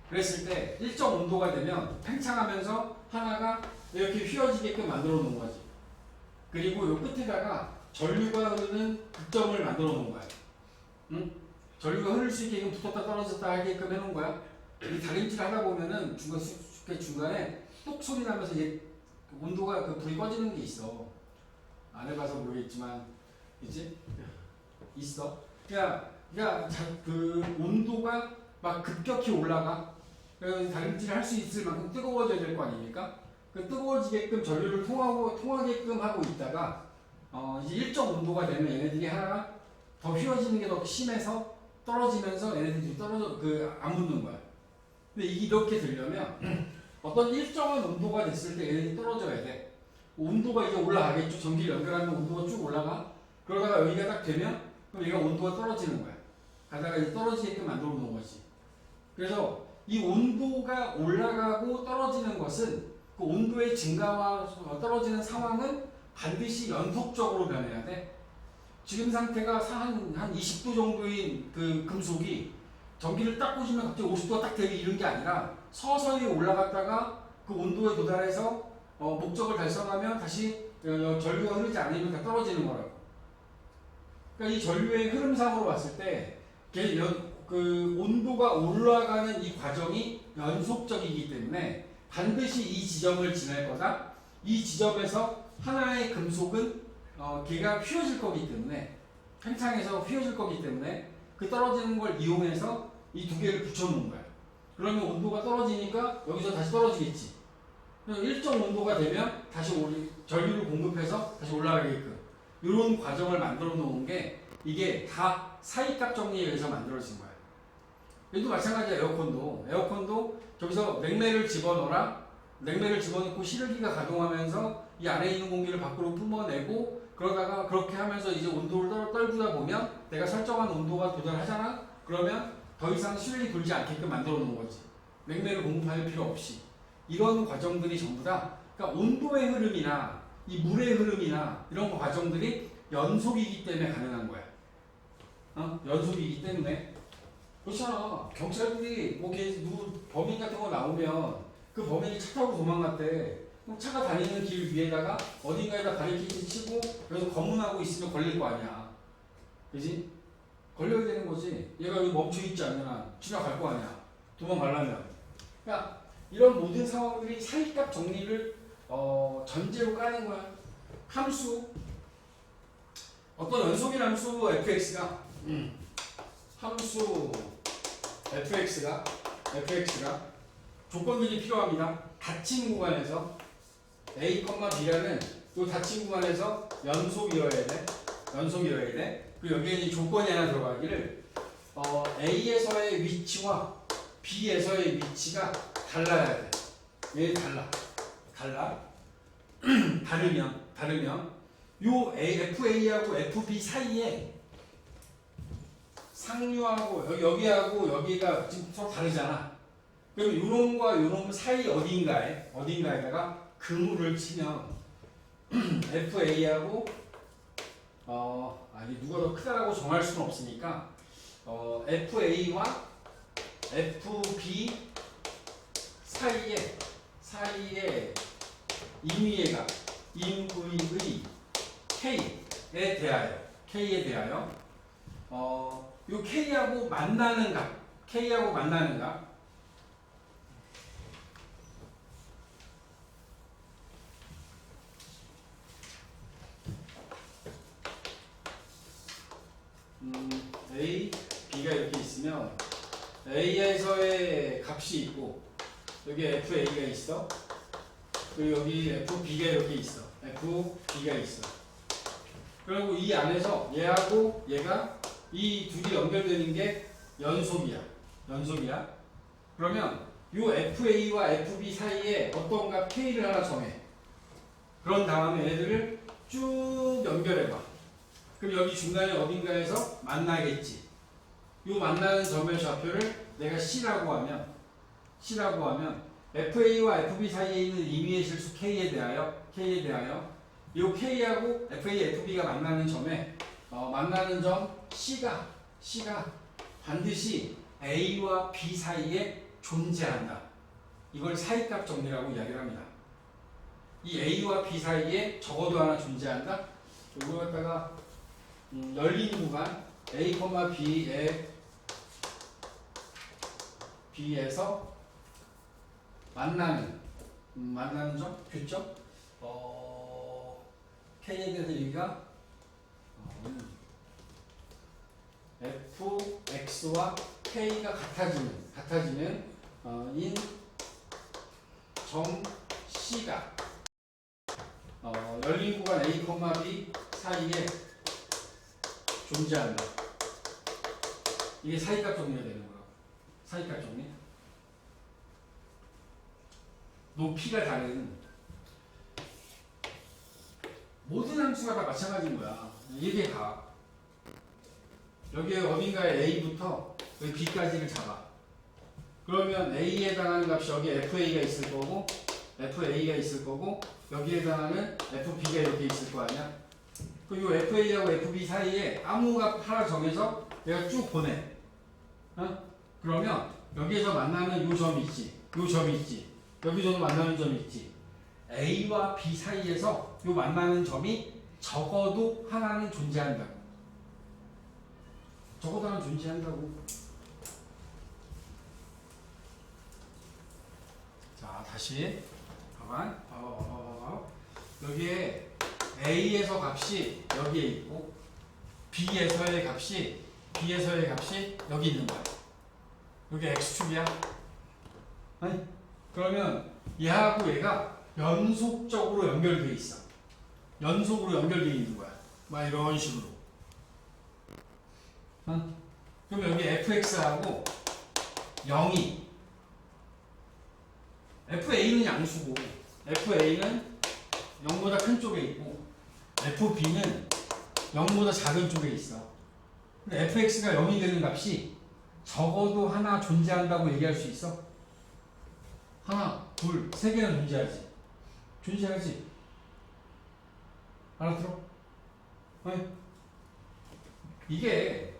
그랬을 때 일정 온도가 되면 팽창하면서 하나가 이렇게 휘어지게끔 만들어 놓은 거지. 그리고 이 끝에다가 전류가 흐르는 극점을 만들어 놓은 거야. 응? 전류가 흐를 수 있게끔 붙었다 떨어졌다 하게끔 해놓은 거야. 이 다림질 하다 보면은 중간에 똑 소리 나면서 이제 온도가 그 불이 꺼지는 게 있어. 안 해봐서 모르겠지만, 있지? 있어. 그러니까 그 온도가 막 급격히 올라가. 그래서 다림질을 할 수 있을 만큼 뜨거워져야 될 거 아닙니까? 그 뜨거워지게끔 전류를 통하게끔 하고 있다가 이제 일정 온도가 되면 얘네들이 하나가 더 휘어지는 게 더 심해서 떨어지면서 얘네들이 안 붙는 거야. 근데 이렇게 되려면 어떤 일정한 온도가 됐을 때 얘네들이 떨어져야 돼. 온도가 이제 올라가겠죠. 전기를 연결하면 온도가 쭉 올라가. 그러다가 여기가 딱 되면 그럼 얘가 온도가 떨어지는 거야. 가다가 이제 떨어지게끔 만들어 놓은 거지. 그래서 이 온도가 올라가고 떨어지는 것은 그 온도의 증가와 떨어지는 상황은 반드시 연속적으로 변해야 돼. 지금 상태가 한 20도 정도인 그 금속이 전기를 딱 꽂으면 갑자기 50도가 딱 되게 이런 게 아니라 서서히 올라갔다가 그 온도에 도달해서 목적을 달성하면 다시 전류가 흐르지 않으면 다 떨어지는 거라고. 그러니까 이 전류의 흐름상으로 봤을 때 그 온도가 올라가는 이 과정이 연속적이기 때문에 반드시 이 지점을 지날 거다. 이 지점에서 하나의 금속은 걔가 휘어질 거기 때문에 팽창해서 휘어질 거기 때문에 그 떨어지는 걸 이용해서 이 두 개를 붙여놓은 거야. 그러면 온도가 떨어지니까 여기서 다시 떨어지겠지. 일정 온도가 되면 다시 전류를 공급해서 다시 올라가게끔 이런 과정을 만들어 놓은 게 이게 다 사이값 정리에 의해서 만들어진 거야. 얘도 마찬가지야. 에어컨도 저기서 냉매를 집어넣어라. 냉매를 집어넣고 실외기가 가동하면서 이 안에 있는 공기를 밖으로 뿜어내고 그러다가 그렇게 하면서 이제 온도를 떨구다 보면 내가 설정한 온도가 도달하잖아. 그러면 더 이상 실외기 돌지 않게끔 만들어 놓은 거지. 냉매를 공급할 필요 없이. 이런 과정들이 전부 다 그러니까 온도의 흐름이나 이 물의 흐름이나 이런 과정들이 연속이기 때문에 가능한 거야. 연속이기 때문에. 그렇잖아. 경찰들이 뭐 누구 범인 같은 거 나오면 그 범인이 차 타고 도망갔대. 그럼 차가 다니는 길 위에다가 어딘가에다 바리케이드 치고 그래서 검문하고 있으면 걸릴 거 아니야. 그지? 걸려야 되는 거지. 얘가 여기 멈춰있지 않는 한 지나갈 거 아니야. 도망가려면. 그러니까 이런 모든 상황들이 사이값 정리를 전제로 까는 거야. 함수. 어떤 연속인 함수 fx가 함수 fx가 조건들이 필요합니다. 닫힌 구간에서 a, b라는 이 닫힌 구간에서 연속이어야 돼. 그리고 여기에 조건이 하나 들어가기를 a에서의 위치와 b에서의 위치가 달라야 돼. 얘 달라. 다르면 요 FA하고 FB 사이에 상류하고 여기하고 여기가 지금 서로 다르잖아. 그럼 요놈과 요놈 사이 어딘가에다가 그물을 치면 FA하고 누가 더 크다라고 정할 수는 없으니까 FA와 FB 사이에 임의의 K에 대하여 요 K하고 만나는 값 값이 있고 여기 FA가 있어. 그리고 여기 FB가 이렇게 있어. FB가 있어. 그리고 이 안에서 얘하고 얘가 이 둘이 연결되는 게 연속이야. 연속이야. 그러면 요 FA와 FB 사이에 어떤 값 K를 하나 정해. 그런 다음에 얘들을 쭉 연결해봐. 그럼 여기 중간에 어딘가에서 만나겠지. 요 만나는 점의 좌표를 내가 C라고 하면 FA와 FB 사이에 있는 임의의 실수 K에 대하여 요 K하고 FA, FB가 만나는 점에 만나는 점 C가 반드시 A와 B 사이에 존재한다. 이걸 사이값 정리라고 이야기를 합니다. 이 A와 B 사이에 적어도 하나 존재한다. 이거 갖다가 열린 구간 A, B에서 만나는 점, 교점. K에 대해서 여기가 Fx와 K가 같아지는 인 점 C가 열린 구간 A, B 사이에 존재한다. 이게 사이값 정리가 되는 거야. 사이값 정리. 높이가 다른 모든 함수가 다 마찬가지인 거야. 이게 다 여기에 어딘가에 A부터 여기 B까지를 잡아. 그러면 A에 해당하는 값이 여기에 FA가 있을 거고 여기에 해당하는 FB가 이렇게 있을 거 아니야. 그리고 FA하고 FB 사이에 아무 값 하나 정해서 내가 쭉 보내. 그러면 여기에서 만나는 요 점이 있지. 여기서도 만나는 점이 있지. A와 B 사이에서 요 만나는 점이 적어도 하나는 존재한다고. 적어도 하나는 존재한다고. 자, 다시. 봐봐. 여기에 A에서 값이 여기에 있고 B에서의 값이 여기 있는 거야. 여기 X축이야. 아니? 그러면 얘하고 얘가 연속적으로 연결되어 있어. 연속으로 연결되어 있는 거야. 막 이런 식으로. 그럼 여기 fx하고 0이 fa는 양수고 fa는 0보다 큰 쪽에 있고 fb는 0보다 작은 쪽에 있어. 근데 fx가 0이 되는 값이 적어도 하나 존재한다고 얘기할 수 있어? 하나, 둘, 세 개는 존재하지. 알아들어? 네. 이게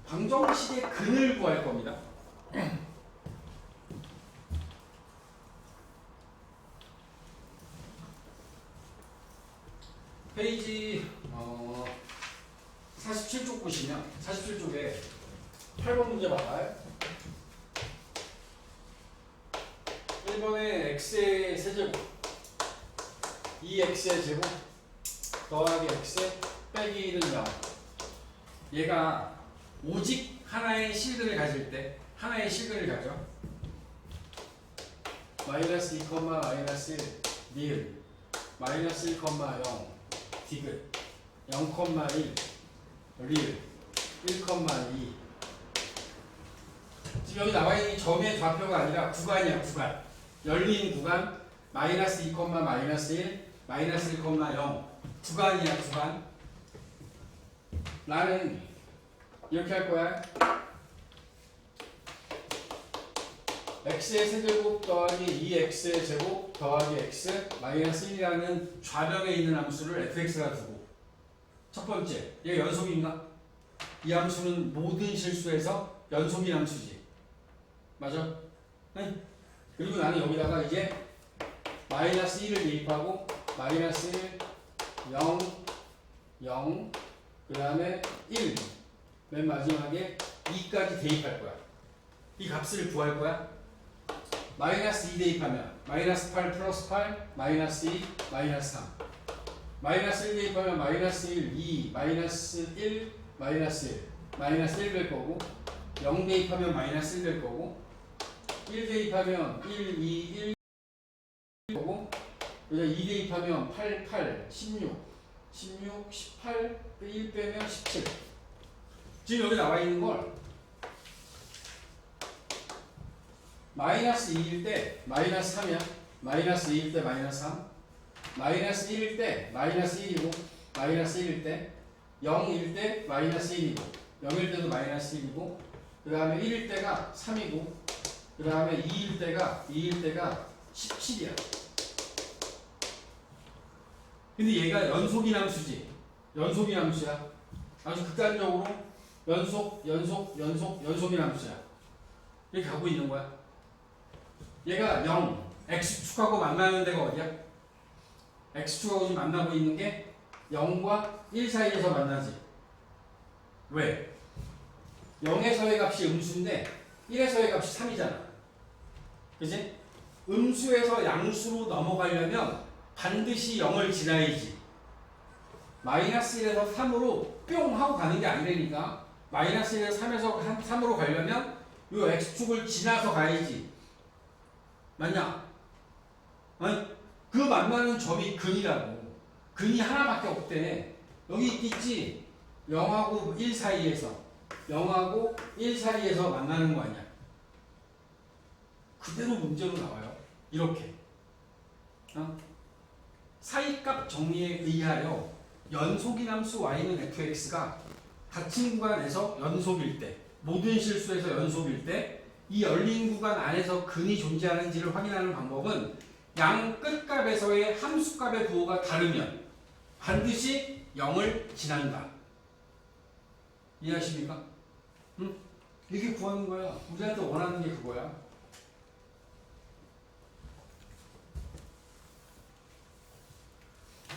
방정식의 근을 구할 겁니다. 페이지 47쪽 보시면 47쪽에 8번 문제 봐봐요. 1번에 x의 세제곱 2x의 제곱 더하기 x 빼기 1은 0. 얘가 오직 하나의 실근을 가질 때 하나의 실근을 가져. 마이너스 2, 마이너스 1 니은 마이너스 1, 0 디귿 0,1 리을 1,2 지금 여기 나와있는 점의 좌표가 아니라 구간이야. 구간 열린 구간 마이너스 2, 마이너스 1 마이너스 1, 0 구간이야. 구간 나는 이렇게 할 거야. x의 세제곱 더하기 2x의 제곱 더하기 x 마이너스 1이라는 좌변에 있는 함수를 fx가 두고 첫 번째, 얘가 연속인가? 이 함수는 모든 실수에서 연속인 함수지. 맞아? 네? 그리고 나는 여기다가 이제 마이너스 1을 대입하고 마이너스 1, 0, 0 그 다음에 1 맨 마지막에 2까지 대입할 거야. 이 값을 구할 거야. 마이너스 2 대입하면 마이너스 8 플러스 8 마이너스 2 마이너스 3 마이너스 1 대입하면 마이너스 1 2 마이너스 1 마이너스 1 마이너스 1 될 거고 0 대입하면 마이너스 1 될 거고 1 대입하면 1, 2, 1 거고 여기다 2 대입하면 8, 8, 16, 16, 18, 1 빼면 17. 지금 여기 나와 있는 걸 마이너스 2일 때 마이너스 3이야. 마이너스 2일 때 마이너스 3. 마이너스 1일 때 마이너스 1이고 마이너스 1일 때 0일 때 마이너스 1이고 0일 때도 마이너스 1이고 그 다음에 1일 때가 3이고 그 다음에 2일 때가 17이야. 근데 얘가 연속이 함수지. 연속이 함수야. 아주 극단적으로 연속이 함수야. 이렇게 갖고 있는 거야. 얘가 0, x축하고 만나는 데가 어디야? x축하고 지금 만나고 있는 게 0과 1 사이에서 만나지. 왜? 0에서의 값이 음수인데 1에서의 값이 3이잖아. 그치? 음수에서 양수로 넘어가려면 반드시 0을 지나야지. 마이너스 1에서 3으로 뿅 하고 가는 게 아니라니까. 마이너스 1에서 3으로 가려면 이 x축을 지나서 가야지. 맞냐? 아니, 그 만나는 점이 근이라고. 근이 하나밖에 없대. 여기 있겠지? 0하고 1 사이에서 0하고 1 사이에서 만나는 거 아니야. 그대로 문제로 나와요. 이렇게. 사이값 정리에 의하여 연속인 함수 y는 fx가 닫힌 구간에서 연속일 때, 모든 실수에서 연속일 때, 이 열린 구간 안에서 근이 존재하는지를 확인하는 방법은 양 끝값에서의 함수값의 부호가 다르면 반드시 0을 지난다. 이해하십니까? 응? 이렇게 구하는 거야. 우리한테 원하는 게 그거야.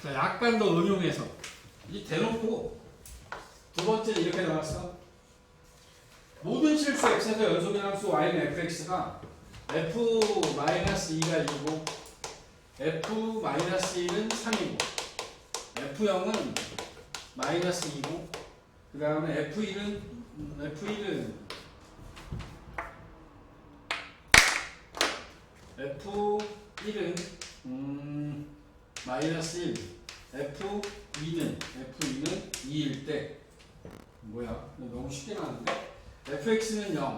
자, 약간 더 응용해서 이 대놓고 두 번째 이렇게 나왔어. 모든 실수 x에서 연속인 함수 y는 fx가 f-2가 1이고 f-1은 3이고 f0은 마이너스 2고 그 다음에 f1은 마이너스 1, F2는 2일 때 뭐야? 너무 쉽게 나왔는데 fx는 0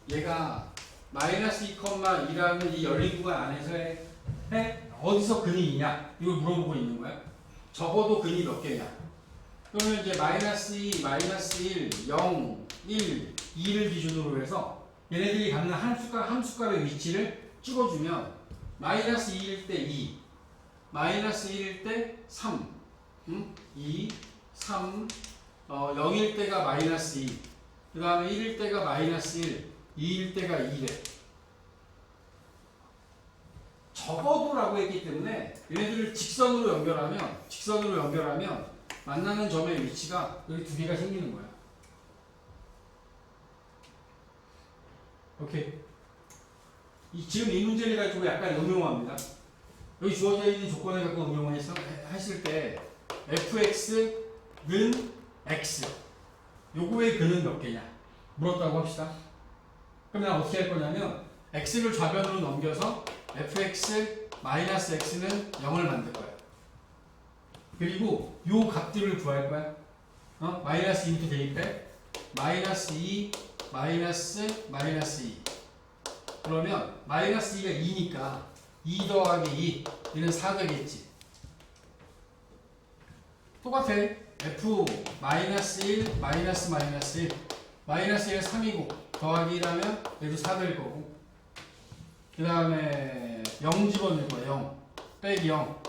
얘가 마이너스 2,2라는 이 열린 구간 안에서 어디서 근이 있냐? 이걸 물어보고 있는 거야. 적어도 근이 몇 개냐? 그러면 이제 마이너스 2, 마이너스 1, 0, 1, 2를 기준으로 해서 얘네들이 갖는 함수값의 위치를 찍어주면 마이너스 2일 때 2, 마이너스 1일 때 3, 2, 3, 0일 때가 마이너스 2, 그 다음에 1일 때가 마이너스 1, 2일 때가 2래. 적어도라고 했기 때문에 얘네들을 직선으로 연결하면 만나는 점의 위치가 여기 두 개가 생기는 거야. 오케이. 지금 이 문제를 가지고 약간 응용합니다. 여기 주어져 있는 조건을 갖고 응용을 하실 때 fx는 x 요거의 근은 몇 개냐 물었다고 합시다. 그럼 난 어떻게 할 거냐면 x를 좌변으로 넘겨서 fx 마이너스 x는 0을 만들 거야. 그리고 요 값들을 구할 거야. 마이너스 2부터 대입해. 마이너스 2, 마이너스 2. 그러면 마이너스 2가 2니까 2 더하기 2, 얘는 4 되겠지. 똑같아. f 마이너스 1, 마이너스 1. 마이너스 1은 3이고 더하기 1하면 얘도 4 될 거고. 그 다음에 0 집어넣을 거야. 0 빼기 0.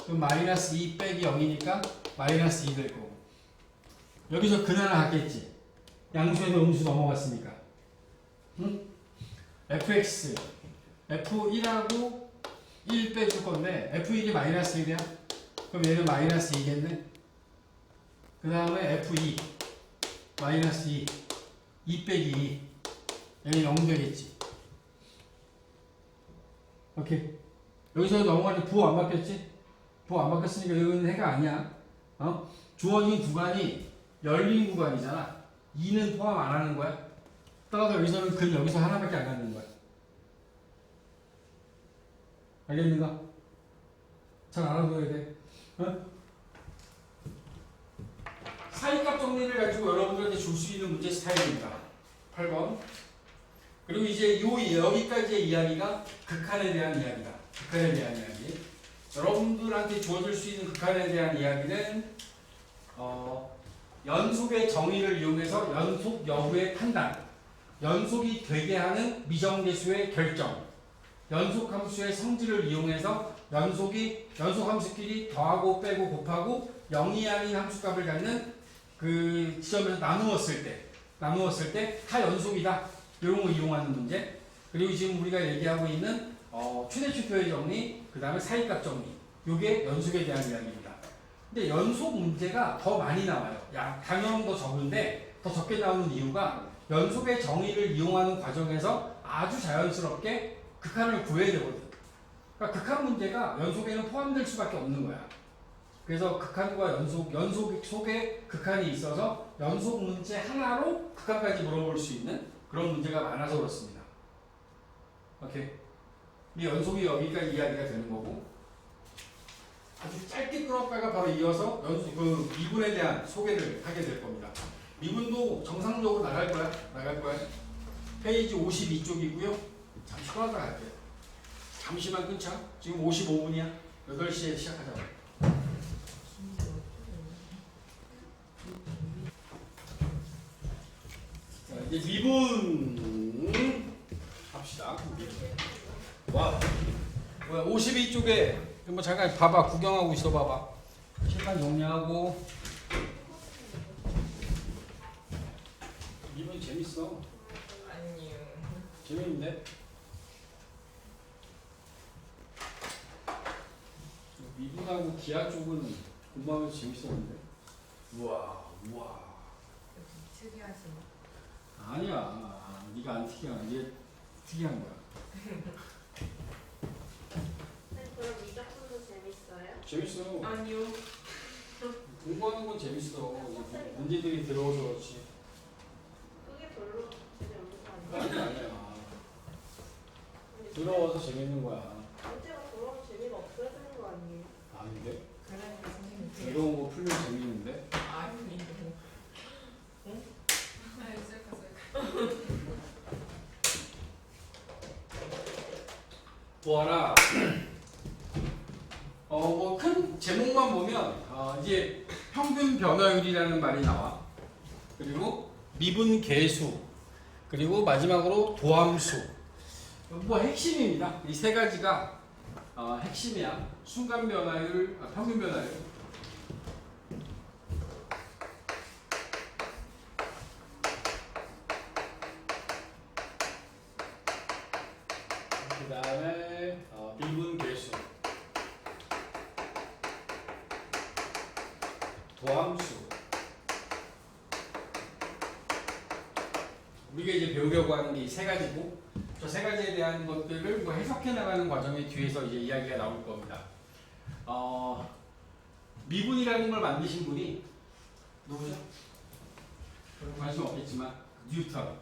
그럼 마이너스 2 빼기 0이니까 마이너스 2 될 거고. 여기서 근 하나 갖겠지. 양수에서 음수 넘어갔으니까. 응? fx f1하고 1 빼줄 건데 f1이 마이너스 1이야. 그럼 얘는 마이너스 2겠네. 그 다음에 f2 마이너스 2 빼기 2 얘는 0 되겠지. 오케이. 여기서 넘어가니 부호 안 바뀌었지? 부호 안 바뀌었으니까 여기는 해가 아니야. 주어진 구간이 열린 구간이잖아. 2는 포함 안 하는 거야. 따라서 여기서는 근 여기서 하나밖에 안 갖는 거야. 알겠는가? 잘 알아둬야 돼. 어? 사이값 정리를 가지고 여러분들한테 줄 수 있는 문제 스타일입니다. 8번. 그리고 이제 여기까지의 이야기가 극한에 대한 이야기다. 극한에 대한 이야기. 여러분들한테 주어질 수 있는 극한에 대한 이야기는 연속의 정의를 이용해서 연속 여부의 판단, 연속이 되게 하는 미정계수의 결정, 연속 함수의 성질을 이용해서 연속 함수끼리 더하고 빼고 곱하고 0이 아닌 함수값을 갖는 그 지점에서 나누었을 때 다 연속이다. 이런 거 이용하는 문제. 그리고 지금 우리가 얘기하고 있는 최대치표의 정리, 그 다음에 사이값 정리. 이게 연속에 대한 이야기입니다. 근데 연속 문제가 더 많이 나와요. 단위는 더 적은데 더 적게 나오는 이유가 연속의 정의를 이용하는 과정에서 아주 자연스럽게 극한을 구해야 되거든. 그러니까 극한 문제가 연속에는 포함될 수밖에 없는 거야. 그래서 극한과 연속 속에 극한이 있어서 연속 문제 하나로 극한까지 물어볼 수 있는 그런 문제가 많아서 그렇습니다. 오케이. 이 연속이 여기까지 이야기가 되는 거고, 아주 짧게 끊었다가 바로 이어서 그 미분에 대한 소개를 하게 될 겁니다. 미분도 정상적으로 나갈 거야. 페이지 52쪽이고요. 잠시 끊었다 갈게요. 잠시만 끊자. 지금 55분이야. 8시에 시작하자고. 자, 이제 미분 합시다. 와, 뭐야? 52쪽에 뭐 잠깐 봐봐, 구경하고 있어 봐봐. 칠판 정리하고. 미분 재밌어. 아니요. 재밌는데? 미분하고 기하 쪽은 공부하면서 재밌었는데. 우와. 특이하시네. 아니야. 네가 안 특이한, 얘 특이한 거야. 그럼 이 작품도 재밌어요? 재밌어. 아니요. 공부하는 건 재밌어. 문제들이 들어오서 그렇지. 그게 별로 재미없는 거 아니에요? 아니야. 들어와서 재밌는 거야. 문제가 돌아오면 재미가 없어야 되는 거 아니에요? 아닌데? 그러니까 선생님 이런 거 풀면 재밌는데? 아닌데. 응? 아, 셀카. 보아라. 뭐 큰 제목만 보면 이제 평균 변화율이라는 말이 나와. 그리고 미분 계수. 그리고 마지막으로 도함수. 뭐 핵심입니다. 이 세 가지가 핵심이야. 순간 변화율, 평균 변화율. 그 다음에 미분 계수, 도함수. 우리가 이제 배우려고 하는 게 이 세 가지고, 저 세 가지에 대한 것들을 뭐 해석해 나가는 과정의 뒤에서 이제 이야기가 나올 겁니다. 미분이라는 걸 만드신 분이 누구죠? 별로 관심 없겠지만 뉴턴.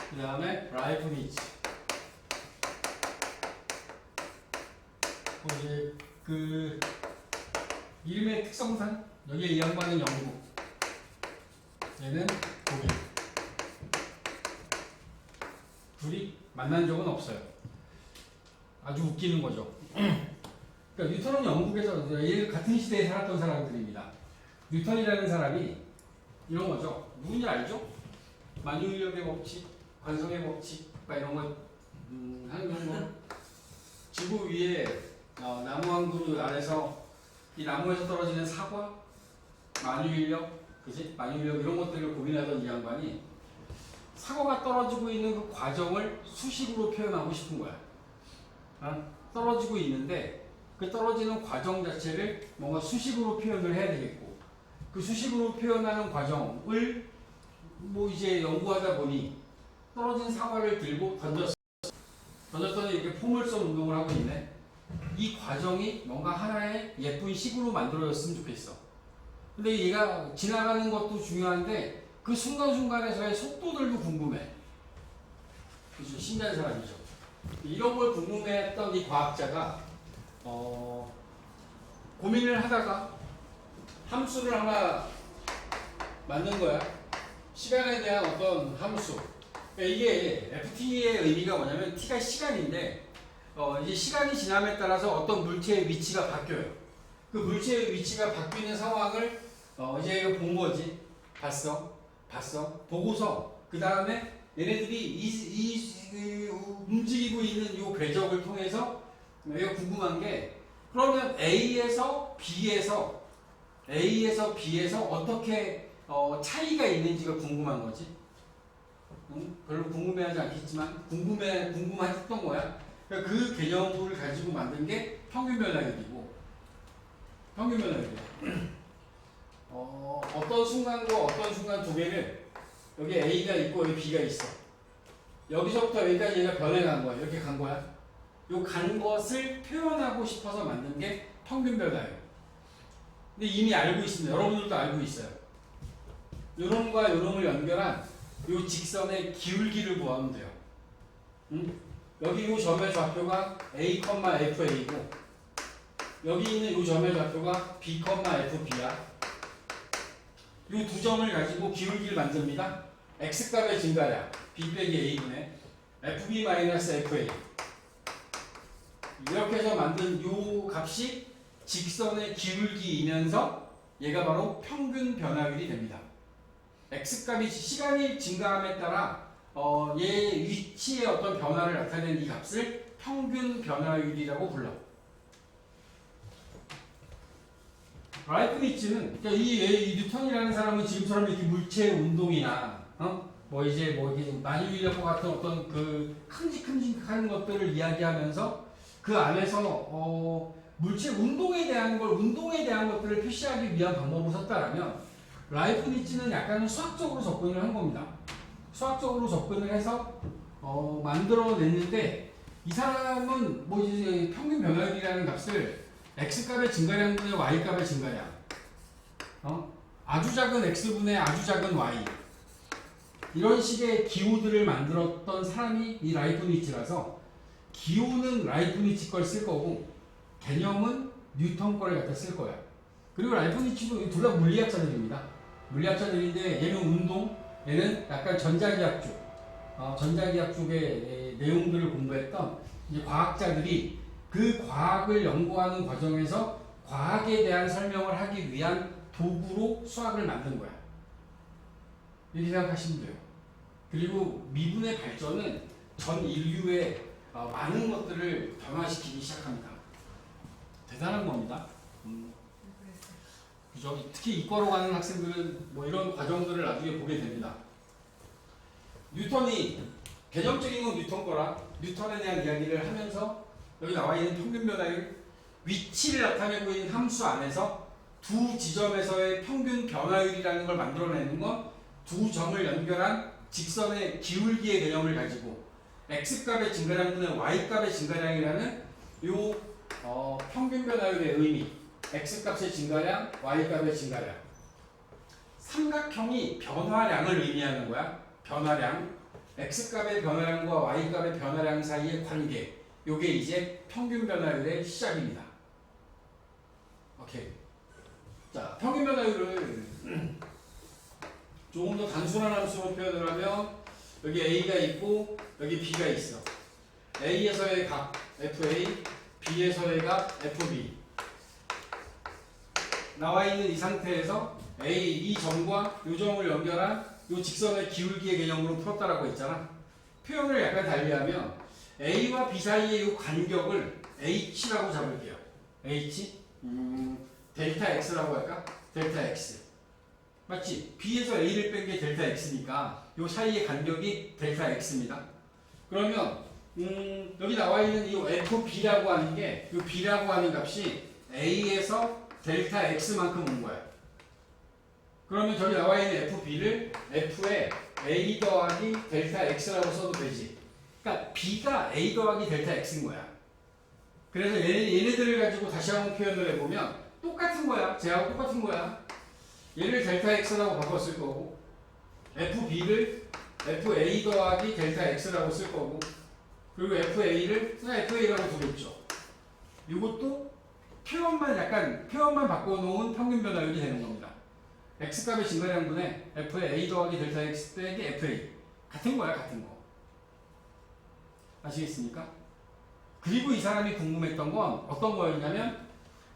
그 다음에 라이프니츠. 이제 그 이름의 특성상 여기에 이 양반은 영국, 얘는 독일. 둘이 만난 적은 없어요. 아주 웃기는 거죠. 그러니까 뉴턴은 영국에서 얘 같은 시대에 살았던 사람들입니다. 뉴턴이라는 사람이 이런 거죠. 누군지 알죠? 만유인력의 법칙, 관성의 법칙, 이런 거 하는 거. 지구 위에 나무 한 그루 아래서 이 나무에서 떨어지는 사과, 만유인력, 그지? 만유인력 이런 것들을 고민하던 이 양반이 사과가 떨어지고 있는 그 과정을 수식으로 표현하고 싶은 거야. 떨어지고 있는데 그 떨어지는 과정 자체를 뭔가 수식으로 표현을 해야 되겠고, 그 수식으로 표현하는 과정을 뭐 이제 연구하다 보니 떨어진 사과를 들고 던졌더니 이렇게 포물선 운동을 하고 있네. 이 과정이 뭔가 하나의 예쁜 식으로 만들어졌으면 좋겠어. 근데 얘가 지나가는 것도 중요한데 그 그 순간순간에서의 속도들도 궁금해. 그죠? 신기한 사람이죠. 이런 걸 궁금해했던 이 과학자가 고민을 하다가 함수를 하나 만든 거야. 시간에 대한 어떤 함수. 그러니까 이게 FT의 의미가 뭐냐면 t가 시간인데 이제 시간이 지남에 따라서 어떤 물체의 위치가 바뀌어요. 그 물체의 위치가 바뀌는 상황을 이제 이거 본 거지. 봤어. 보고서 그 다음에 얘네들이 움직이고 있는 이 궤적을 통해서 이거 궁금한 게 그러면 A에서 B에서 어떻게 차이가 있는지가 궁금한 거지. 응? 별로 궁금해하지 않겠지만 궁금했던 거야. 그러니까 그 개념을 가지고 만든 게 평균 변화율이고 평균 변화율이야. 어떤 순간과 어떤 순간 두 개를 여기 A가 있고 여기 B가 있어. 여기서부터 여기까지 얘가 변해간 거야. 이렇게 간 거야. 요 간 것을 표현하고 싶어서 만든 게 평균 변화율. 근데 이미 알고 있습니다. 여러분들도 알고 있어요. 요놈과 요놈을 연결한 요 직선의 기울기를 구하면 돼요. 응? 여기 요 점의 좌표가 A, FA고 여기 있는 요 점의 좌표가 B, FB야. 이 두 점을 가지고 기울기를 만듭니다. x값의 증가량 b 빼기 a분의 fb-fa 이렇게 해서 만든 이 값이 직선의 기울기이면서 얘가 바로 평균 변화율이 됩니다. x값이 시간이 증가함에 따라 얘 위치의 어떤 변화를 나타내는 이 값을 평균 변화율이라고 불러. 라이프니츠는 그러니까 이 뉴턴이라는 사람은 지금처럼 이렇게 물체 운동이나 이렇게 많이 밀릴 것 같은 어떤 그 큼직큼직한 것들을 이야기하면서 그 안에서 물체 운동에 대한 것들을 표시하기 위한 방법을 썼다라면 라이프니츠는 약간 수학적으로 접근을 한 겁니다. 수학적으로 접근을 해서 만들어냈는데 이 사람은 이제 평균 변화율이라는 값을 x값의 증가량분의 y값의 증가량 아주 작은 x분의 아주 작은 y 이런 식의 기호들을 만들었던 사람이 이 라이프니츠라서 기호는 라이프니츠 걸 쓸 거고 개념은 뉴턴 거를 갖다 쓸 거야. 그리고 라이프니츠도 둘 다 물리학자들입니다. 물리학자들인데 얘는 운동, 얘는 약간 전자기학 쪽의 내용들을 공부했던 이제 과학자들이 그 과학을 연구하는 과정에서 과학에 대한 설명을 하기 위한 도구로 수학을 만든 거야. 이렇게 생각하시면 돼요. 그리고 미분의 발전은 전 인류의 많은 것들을 변화시키기 시작합니다. 대단한 겁니다. 그죠? 특히 이과로 가는 학생들은 이런 과정들을 나중에 보게 됩니다. 뉴턴이 개념적인 건 뉴턴 거라 뉴턴에 대한 이야기를 하면서 여기 나와 있는 평균 변화율 위치를 나타내고 있는 함수 안에서 두 지점에서의 평균 변화율이라는 걸 만들어내는 건 두 점을 연결한 직선의 기울기의 개념을 가지고 x값의 증가량분의 y값의 증가량이라는 요 평균 변화율의 의미 x값의 증가량, y값의 증가량 삼각형이 변화량을 의미하는 거야. 변화량 x값의 변화량과 y값의 변화량 사이의 관계 요게 이제 평균 변화율의 시작입니다. 오케이. 자, 평균 변화율을 조금 더 단순한 함수로 표현을 하면 여기 A가 있고 여기 B가 있어. A에서의 값 FA, B에서의 값 FB. 나와 있는 이 상태에서 이 점과 이 점을 연결한 이 직선의 기울기의 개념으로 풀었다라고 했잖아. 표현을 약간 달리하면 A와 B 사이의 이 간격을 H라고 잡을게요. H? 델타 X라고 할까? 델타 X. 맞지? B에서 A를 뺀 게 델타 X니까 이 사이의 간격이 델타 X입니다. 그러면 여기 나와 있는 이 FB라고 하는 게 이 B라고 하는 값이 A에서 델타 X만큼 온 거야. 그러면 저기 나와 있는 FB를 F에 A 더하기 델타 X라고 써도 되지. 그러니까 B가 A 더하기 델타 X인 거야. 그래서 얘네들을 가지고 다시 한번 표현을 해보면 똑같은 거야. 쟤하고 똑같은 거야. 얘를 델타 X라고 바꿨을 거고 FB를 FA 더하기 델타 X라고 쓸 거고, 그리고 FA를 그냥 FA라고 두겠죠. 이것도 표현만 바꿔놓은 평균 변화율이 되는 겁니다. X값의 증가량분의 FA 더하기 델타 X 빼기 FA. 같은 거야, 같은 거. 아시겠습니까? 그리고 이 사람이 궁금했던 건 어떤 거였냐면,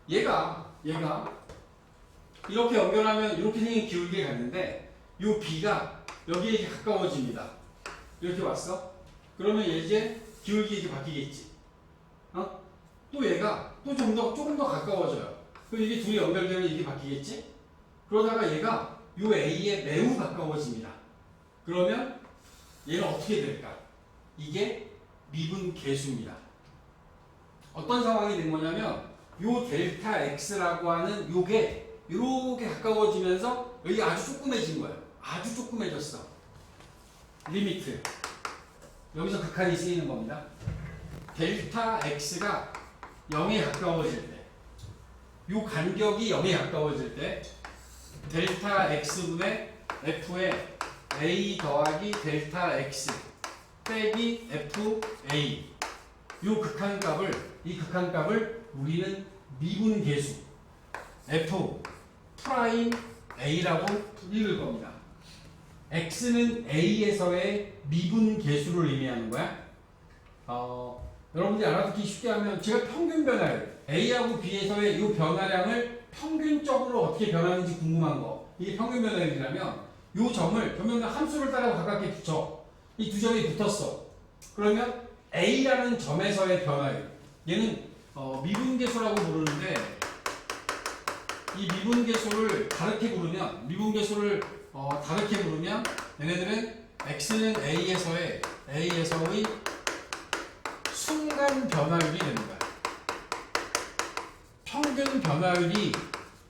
얘가 이렇게 연결하면 이렇게 생긴 기울기에 갔는데, 요 B가 여기에 이렇게 가까워집니다. 이렇게 왔어? 그러면 얘 이제 기울기 이렇게 바뀌겠지. 또 얘가 또 조금 더 가까워져요. 그럼 이게 둘이 연결되면 이렇게 바뀌겠지? 그러다가 얘가 요 A에 매우 가까워집니다. 그러면 얘는 어떻게 될까? 이게 미분 계수입니다. 어떤 상황이 된 거냐면, 요 델타 X라고 하는 요게 이렇게 가까워지면서 여기가 아주 조그매진 거예요. 아주 조그매졌어. 리미트. 여기서 극한이 쓰이는 겁니다. 델타 X가 0에 가까워질 때, 요 간격이 0에 가까워질 때, 델타 X분의 F에 A 더하기 델타 X 빼기 FA. 이 극한값을 우리는 미분계수 F 프라임 A라고 읽을 겁니다. X는 A에서의 미분계수를 의미하는 거야. 여러분들이 알아듣기 쉽게 하면, 제가 평균 변화율 A하고 B에서의 이 변화량을 평균적으로 어떻게 변하는지 궁금한 거, 이게 평균 변화율이라면 이 점을 변명량 함수를 따라 가깝게 붙여. 이 두 점이 붙었어. 그러면 A라는 점에서의 변화율, 얘는 미분계수라고 부르는데, 이 미분계수를 다르게 부르면 얘네들은 X는 A에서의 순간 변화율이 되는 거야. 평균 변화율이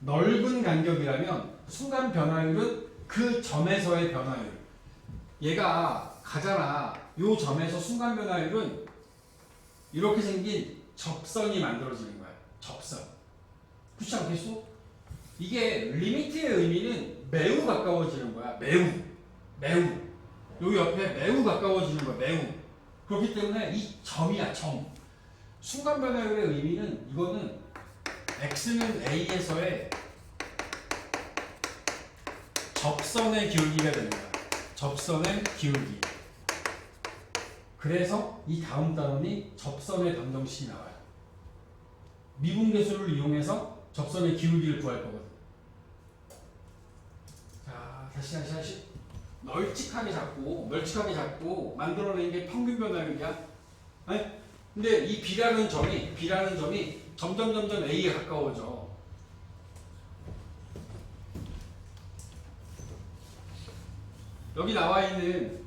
넓은 간격이라면 순간 변화율은 그 점에서의 변화율. 얘가 가잖아. 요 점에서 순간 변화율은 이렇게 생긴 접선이 만들어지는 거야. 접선. 그렇지 않겠어? 이게 리미트의 의미는 매우 가까워지는 거야. 매우. 여기 옆에 매우 가까워지는 거야. 매우. 그렇기 때문에 이 점이야, 점. 순간 변화율의 의미는, 이거는 X는 A에서의 접선의 기울기가 되는 거야. 접선의 기울기. 그래서 이 다음 단원이 접선의 방정식이 나와요. 미분계수를 이용해서 접선의 기울기를 구할 거거든. 자, 다시. 널찍하게 잡고 만들어낸 게 평균 변화율이야. 아니? 근데 이 B라는 점이 점점 A에 가까워져. 여기 나와 있는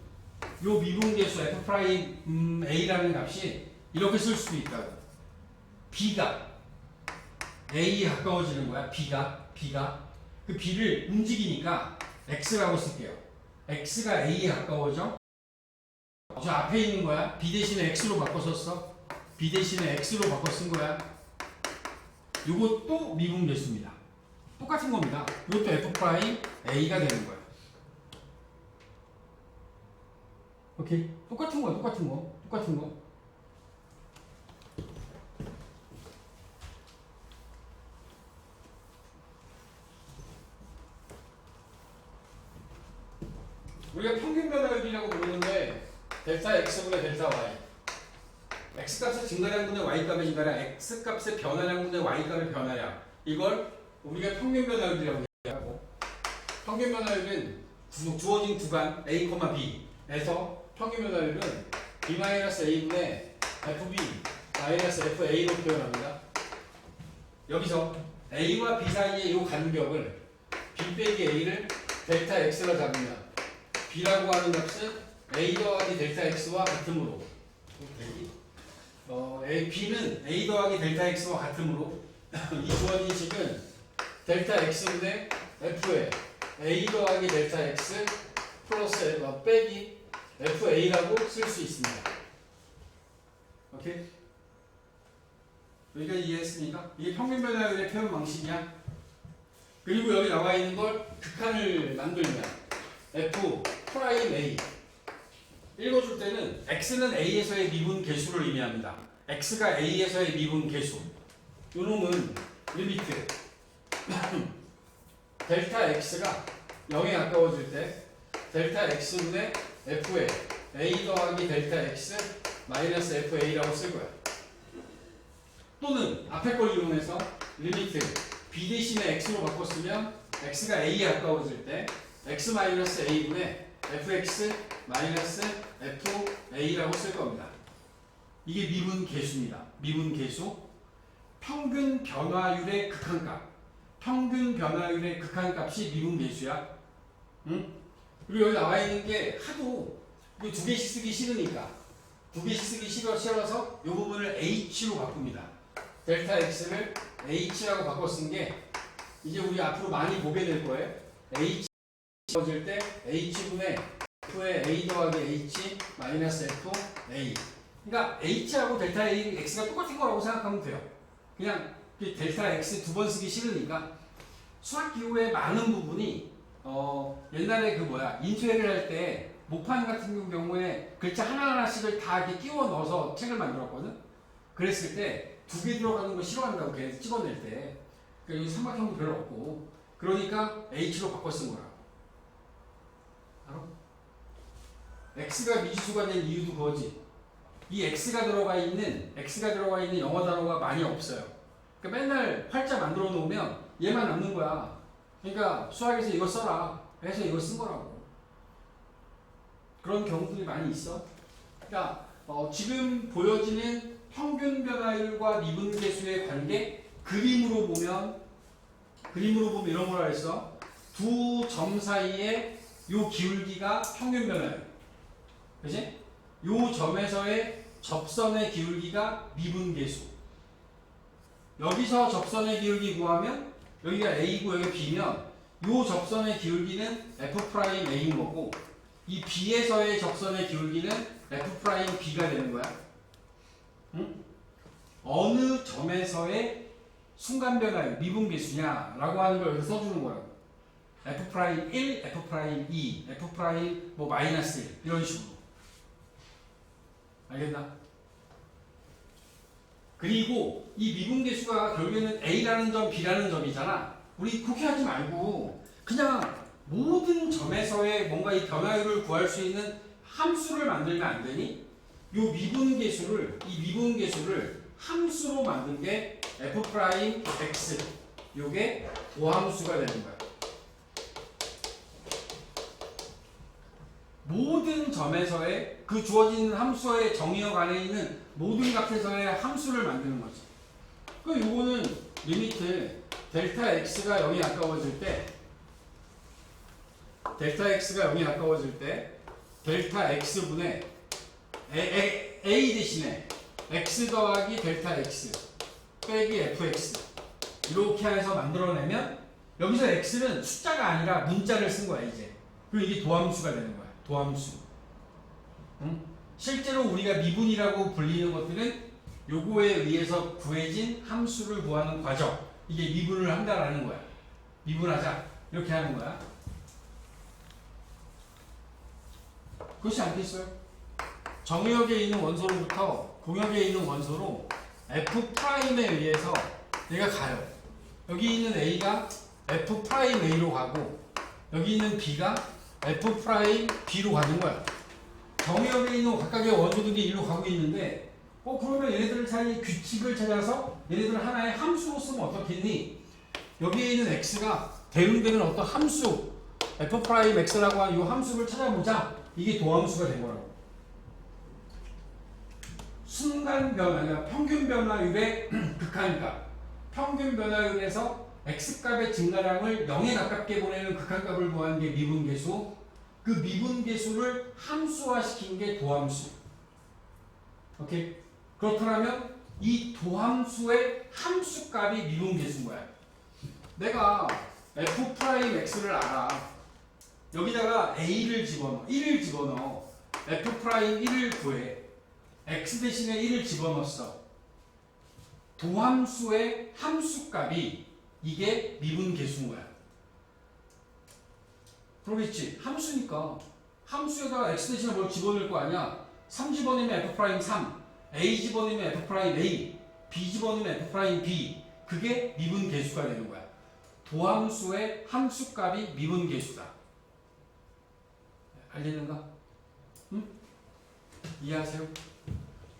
요 미분계수 F 프라임 A라는 값이 이렇게 쓸 수도 있다고. B가 A에 가까워지는 거야. B가 그 B를 움직이니까 X라고 쓸게요. X가 A에 가까워져. 저 앞에 있는 거야. B 대신에 X로 바꿔 썼어. B 대신에 X로 바꿔 쓴 거야. 요것도 미분계수입니다. 똑같은 겁니다. 이것도 F 프라임 A가 되는 거야. 오케이? 똑같은 거. 우리가 평균 변화율이라고 부르는데, 델타 X분의 델타 Y. X값의 증가량분의 Y값의 증가량, X값의 변화량분의 Y값의 변화량. 이걸 우리가 평균 변화율이라고 얘기하고, 평균 변화율은 주어진 구간 A, B에서 평균 변화율은 B-A분의 FB-FA로 표현합니다. 여기서 A와 B 사이의 이 간격을 B 빼기 A를 델타 X라 잡으면, B라고 하는 값은 A 더하기 델타 X와 같으므로, B는 A 더하기 델타 X와 같으므로 이 주어진 식은 델타 X분의 F에 A 더하기 델타 X 플러스 빼기 FA라고 쓸 수 있습니다. 오케이? 여기까지 이해했습니까? 이게 평균 변화율의 표현 방식이야. 그리고 여기 나와 있는 걸 극한을 만들면 F 프라임 A 읽어줄 때는 x는 a에서의 미분 계수를 의미합니다. x가 a에서의 미분 계수. 요 놈은 리미트 델타 x가 0에 가까워질 때 델타 x분의 f의 a 더하기 델타 x 마이너스 fa라고 쓸 거야. 또는 앞에 걸 이용해서 리미트 b 대신에 x로 바꿨으면 x가 a에 가까워질 때 x 마이너스 a분의 fx 마이너스 fa라고 쓸 겁니다. 이게 미분 계수입니다. 미분 계수. 평균 변화율의 극한값. 평균 변화율의 극한값이 미분 계수야. 응? 그리고 여기 나와 있는 게 하도 이거 두 개씩 쓰기 싫으니까 두 개씩 쓰기 싫어서 이 부분을 h로 바꿉니다. 델타 x를 h라고 바꿔 쓴 게 이제 우리 앞으로 많이 보게 될 거예요. h 질 때 h분의 f의 a 더하기 h 마이너스 f a. 그러니까 h하고 델타 x가 똑같은 거라고 생각하면 돼요. 그냥 델타 x 두 번 쓰기 싫으니까 수학 기호의 많은 부분이 옛날에 그 뭐야 인수회를 할 때 목판 같은 경우에 글자 하나하나씩을 다 이렇게 끼워 넣어서 책을 만들었거든. 그랬을 때 두 개 들어가는 거 싫어한다고 걔네들 찍어낼 때. 그러니까 여기 삼각형도 별로 없고 그러니까 h로 바꿔 쓴 거야. 알아? x가 미지수가 된 이유도 그거지. 이 x가 들어가 있는 영어 단어가 많이 없어요. 그러니까 맨날 활자 만들어 놓으면 얘만 남는 거야. 그러니까 수학에서 이거 써라 해서 이거 쓴 거라고. 그런 경우들이 많이 있어. 그러니까 지금 보여지는 평균 변화율과 미분 계수의 관계 그림으로 보면 이런 거라 했어. 두 점 사이에 요 기울기가 평균 변화율. 그치? 요 점에서의 접선의 기울기가 미분 계수. 여기서 접선의 기울기 구하면 여기가 A고 여기가 B면 요 접선의 기울기는 F'A인 거고 이 B에서의 접선의 기울기는 F'B가 되는 거야. 응? 어느 점에서의 순간 변화율 미분 계수냐라고 하는 걸 여기서 써주는 거라고. F'1, F'2, F' 뭐 마이너스 1 이런 식으로. 알겠나? 그리고 이 미분 계수가 결국에는 A라는 점, B라는 점이잖아. 우리 그렇게 하지 말고 그냥 모든 점에서의 뭔가 이 변화율을 구할 수 있는 함수를 만들면 안 되니? 이 미분 계수를 함수로 만든 게 F'X. 요게 도함수가 되는 거야. 모든 점에서의 그 주어진 함수의 정의역 안에 있는 모든 값에서의 함수를 만드는 거지. 그럼 요거는 리미트 델타 x가 0이 가까워질 때 델타 x분의 a 대신에 x 더하기 델타 x 빼기 fx 이렇게 해서 만들어내면 여기서 x는 숫자가 아니라 문자를 쓴 거야 이제. 그리고 이게 도함수가 되는 거야. 도함수. 응? 실제로 우리가 미분이라고 불리는 것들은 요거에 의해서 구해진 함수를 구하는 과정. 이게 미분을 한다라는 거야. 미분하자. 이렇게 하는 거야. 그렇지 않겠어요? 정역에 있는 원소로부터 공역에 있는 원소로 F'에 의해서 얘가 가요. 여기 있는 A가 F'A로 가고 여기 있는 B가 F'B로 가는 거야. 정역에 있는 각각의 원소들이 일로 가고 있는데 그러면 얘네들 사이의 규칙을 찾아서 얘네들 하나의 함수로 쓰면 어떻겠니? 여기에 있는 x가 대응되는 어떤 함수 F'X라고 하는 이 함수를 찾아보자. 이게 도함수가 된 거라고. 순간 변화, 평균 변화율의 극한값. 평균 변화율에서 x값의 증가량을 0에 가깝게 보내는 극한값을 구하는 게 미분계수. 그 미분계수를 함수화시킨 게 도함수. 오케이? 그렇다면 이 도함수의 함수값이 미분계수인 거야. 내가 F'X를 알아. 여기다가 A를 집어넣어. 1을 집어넣어. F'1을 구해. X 대신에 1을 집어넣었어. 도함수의 함수값이 이게 미분계수인 거야. 그러겠지. 함수니까. 함수에다가 x 대신에 뭘 집어넣을 거 아니야. 3 집어넣으면 f 프라임 3, a 집어넣으면 f 프라임 a, b 집어넣으면 f 프라임 b. 그게 미분 계수가 되는 거야. 도함수의 함수값이 미분 계수다. 알겠는가? 응? 이해하세요?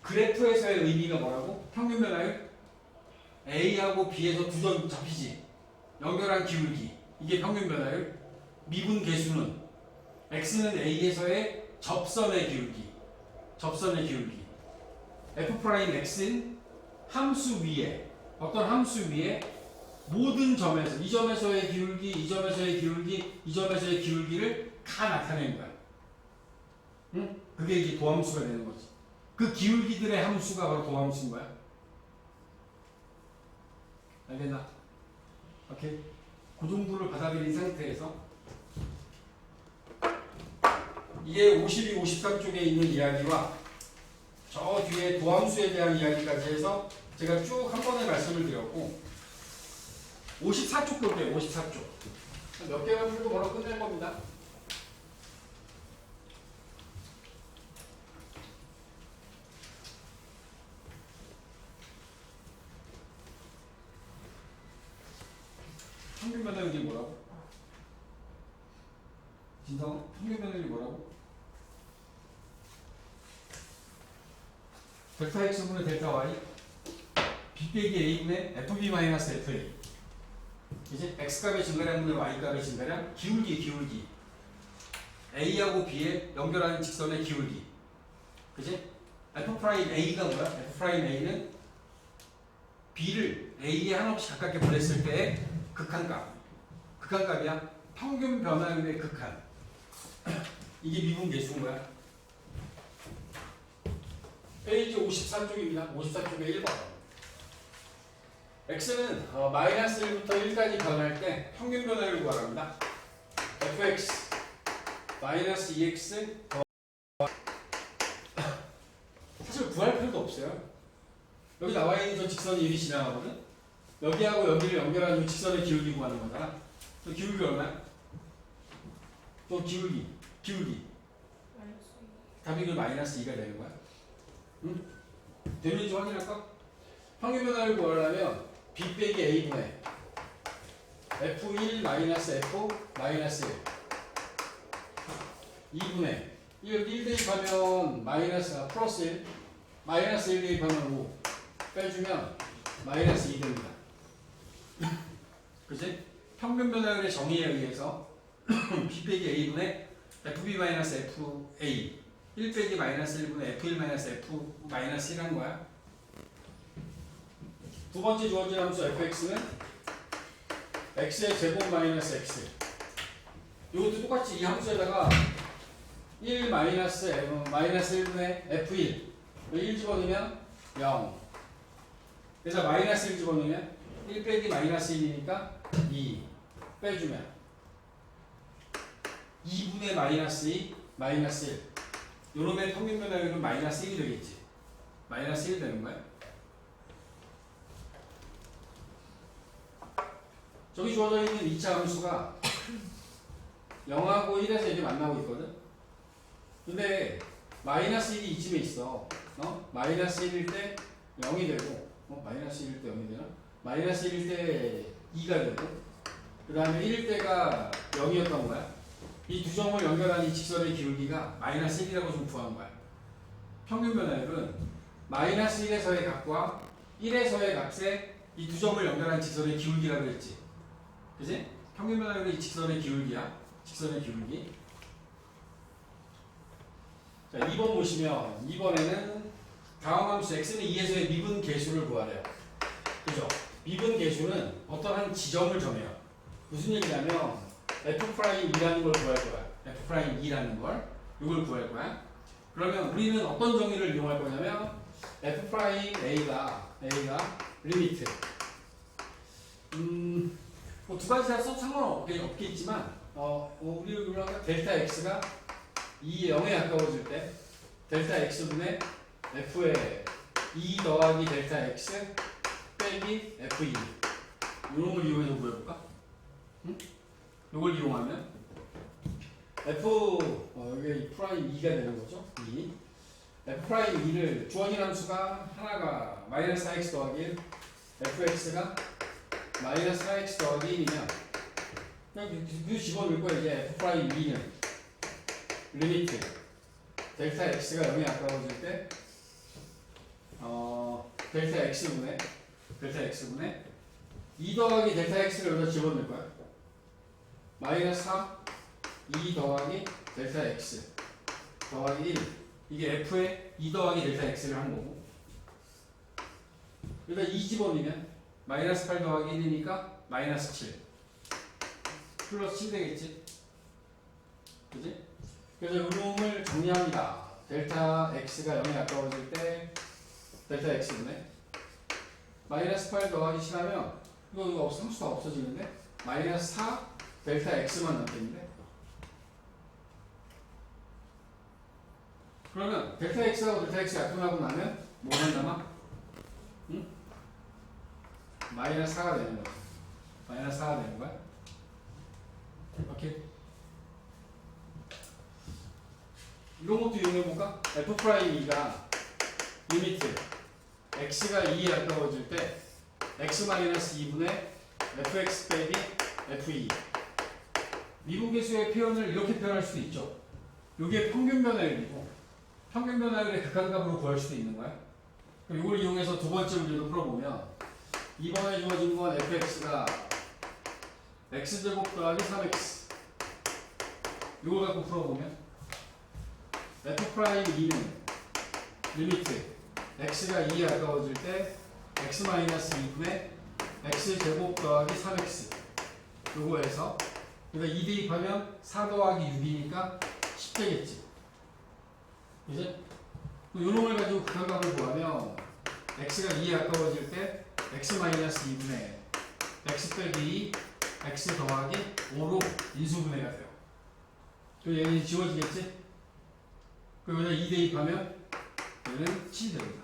그래프에서의 의미가 뭐라고? 평균 변화율? A하고 B에서 두 점 잡히지. 연결한 기울기. 이게 평균 변화율. 미분 계수는 X는 A에서의 접선의 기울기. 접선의 기울기. F'X인 함수 위에 어떤 함수 위에 모든 점에서 이 점에서의 기울기, 이 점에서의 기울기, 이 점에서의 기울기를 다 나타내는 거야. 응? 그게 이제 도함수가 되는 거지. 그 기울기들의 함수가 바로 도함수인 거야. 알겠나? 오케이. 그 정도를 받아들인 상태에서 이게 52, 53쪽에 있는 이야기와 저 뒤에 도함수에 대한 이야기까지 해서 제가 쭉 한 번에 말씀을 드렸고 54쪽 볼게요. 54쪽. 몇 개만 풀고 바로 끝낼 겁니다. 평균 변화율이 뭐라고? 진성, 평균 변화율이 뭐라고? 델타 x분의 델타 y b 빼기 a분의 fb 마이너스 fa. 이제 x값의 증가량분의 y값의 증가량, 기울기 a하고 b에 연결하는 직선의 기울기. 그지? f'a가 뭐야? f'a는 b를 a에 한없이 가깝게 보냈을 때의 극한값. 극한값이야. 평균 변화율의 극한. 이게 미분 계수인 거야. 페이지 54쪽입니다. 54쪽에 1번. x는 마이너스 1부터 1까지 변할 때 평균 변화율을 구하랍니다. fx 마이너스 2x 사실 구할 필요도 없어요. 여기 나와 있는 저 직선이 이리 지나가거든. 여기하고 여기를 연결하는 이 직선의 기울기 구하는 거잖아. 저 기울기 얼마야? 저 기울기 답이 그 마이너스 2가 되는 거야. 응? 되는지 확인할까? 평균 변화를 구하려면 b 빼기 a분의 f1 마이너스 f 마이너스 1 2분의 1 대입하면 마이너스 플러스 1 마이너스 1 대입하면 5 빼주면 마이너스 2 됩니다. 그치? 평균 변화율의 정의에 의해서 b 빼기 a분의 fb 마이너스 fa 1 빼기 마이너스 1분의 f1 마이너스 f 마이너스 1 한 거야. 두 번째 주어진 함수 fx는 x의 제곱 마이너스 x. 이것도 똑같이 이 함수에다가 1 마이너스 1분의 f1 1 집어넣으면 0. 그래서 마이너스 1 집어넣으면 1 빼기 마이너스 1이니까 2 빼주면 2분의 마이너스 2 마이너스 1. 요놈의 평균 변화율은 마이너스 1이 되겠지. 마이너스 1 되는 거야. 저기 주어져 있는 2차 함수가 0하고 1에서 이렇게 만나고 있거든. 근데 마이너스 1이 이쯤에 있어. 마이너스 1일 때 0이 되고 마이너스 1일 때 0이 되나? 마이너스 1일 때 2가 되고 그 다음에 1일 때가 0이었던 거야. 이 두 점을 연결한 이 직선의 기울기가 마이너스 1이라고 좀 구한 거야. 평균 변화율은 마이너스 1에서의 값과 1에서의 값에 이 두 점을 연결한 직선의 기울기라고 했지. 그지? 평균 변화율은 이 직선의 기울기야. 직선의 기울기. 자, 2번 보시면 2번에는 다음 함수 x는 2에서의 미분 계수를 구하래요. 그죠? 미분 계수는 어떤 한 지점을 정해요. 무슨 얘기냐면 f'E라는 걸 구할 거야. f'E라는 걸. 이걸 구할 거야. 그러면 우리는 어떤 정의를 이용할 거냐면 f'A가 리미트 뭐 두 가지 다 써도 상관없겠지만 우리가 델타 x가 2에 0에 가까워질 때 델타 x분의 f의 2 더하기 델타 x 빼기 f2 이런 걸 이용해서 구해볼까? 응? 이걸 이용하면 여기 프라임 2가 되는 거죠. 2. f 프라임 2를 주어진 함수가 하나가 마이너스 4x 더하기 1, fx가 마이너스 4x 더하기 1이면 그냥 그 집어넣을 거야. 이제 f 프라임 2는 리미트 델타 x가 0에 가까워질 때 델타 x분의 2 더하기 델타 x를 여기다 집어넣을 거야. 마이너스 3 2 더하기 델타 x 더하기 1 이게 f에 2 더하기 델타 x를 한 거고 여기다 2 집어넣으면 마이너스 8 더하기 1이니까 마이너스 7 플러스 7 되겠지? 그지? 그래서 요놈을 정리합니다. 델타 x가 0에 가까워질 때 델타 x분의 마이너스 8 더하기 7 하면 이거 상수가 없어지는데 마이너스 4 델타 x만 남겠는데 그러면 델타 x하고 델타 x 약분하고 나면 뭐만 남아? 응? 마이너스 4가 되는 거야. 마이너스 4가 되는 거야. 오케이. 이런 것도 이용해볼까? f'2가 리미트 x가 2에 가까워질 때 x-2분의 fx 빼기 f2 미분계수의 표현을 이렇게 표현할 수도 있죠. 이게 평균 변화율이고 평균 변화율의 극한값으로 구할 수도 있는 거야. 그럼 이걸 이용해서 두 번째 문제도 풀어보면 이번에 주어진 건 fx가 x제곱 더하기 3x 이걸 갖고 풀어보면 f'2는 리미트 x가 2에 가까워질 때 x-2분의 x제곱 더하기 3x 요거에서 그러니까 2 대입하면 4 더하기 6이니까 10 되겠지. 이제 요놈을 가지고 극한값을 구하면 x가 2에 가까워질 때 x-2분의 x 빼기 2 x 더하기 5로 인수분해가 돼요. 그럼 얘는 지워지겠지? 그럼 여기다 2 대입하면 얘는 7이 됩니다.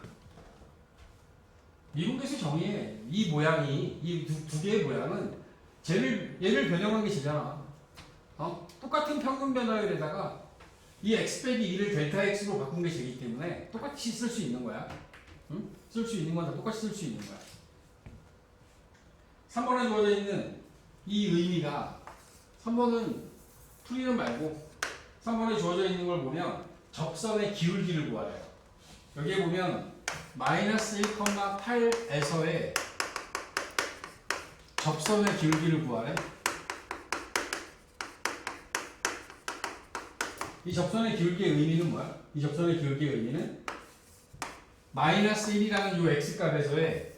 미분계수 정의에 이 모양이 이 두 개의 모양은 얘를 변형한 게 지잖아. 똑같은 평균 변화율에다가 이 x 빼기 2를 델타 x로 바꾼 게 되기 때문에 똑같이 쓸 수 있는 거야. 응? 쓸 수 있는 건 다 똑같이 쓸 수 있는 거야. 3번에 주어져 있는 이 의미가 3번은 풀이는 말고 3번에 주어져 있는 걸 보면 접선의 기울기를 구하래요. 여기에 보면 마이너스 1,8에서의 접선의 기울기를 구하래. 이 접선의 기울기의 의미는 뭐야? 이 접선의 기울기의 의미는 마이너스 1이라는 요 x값에서의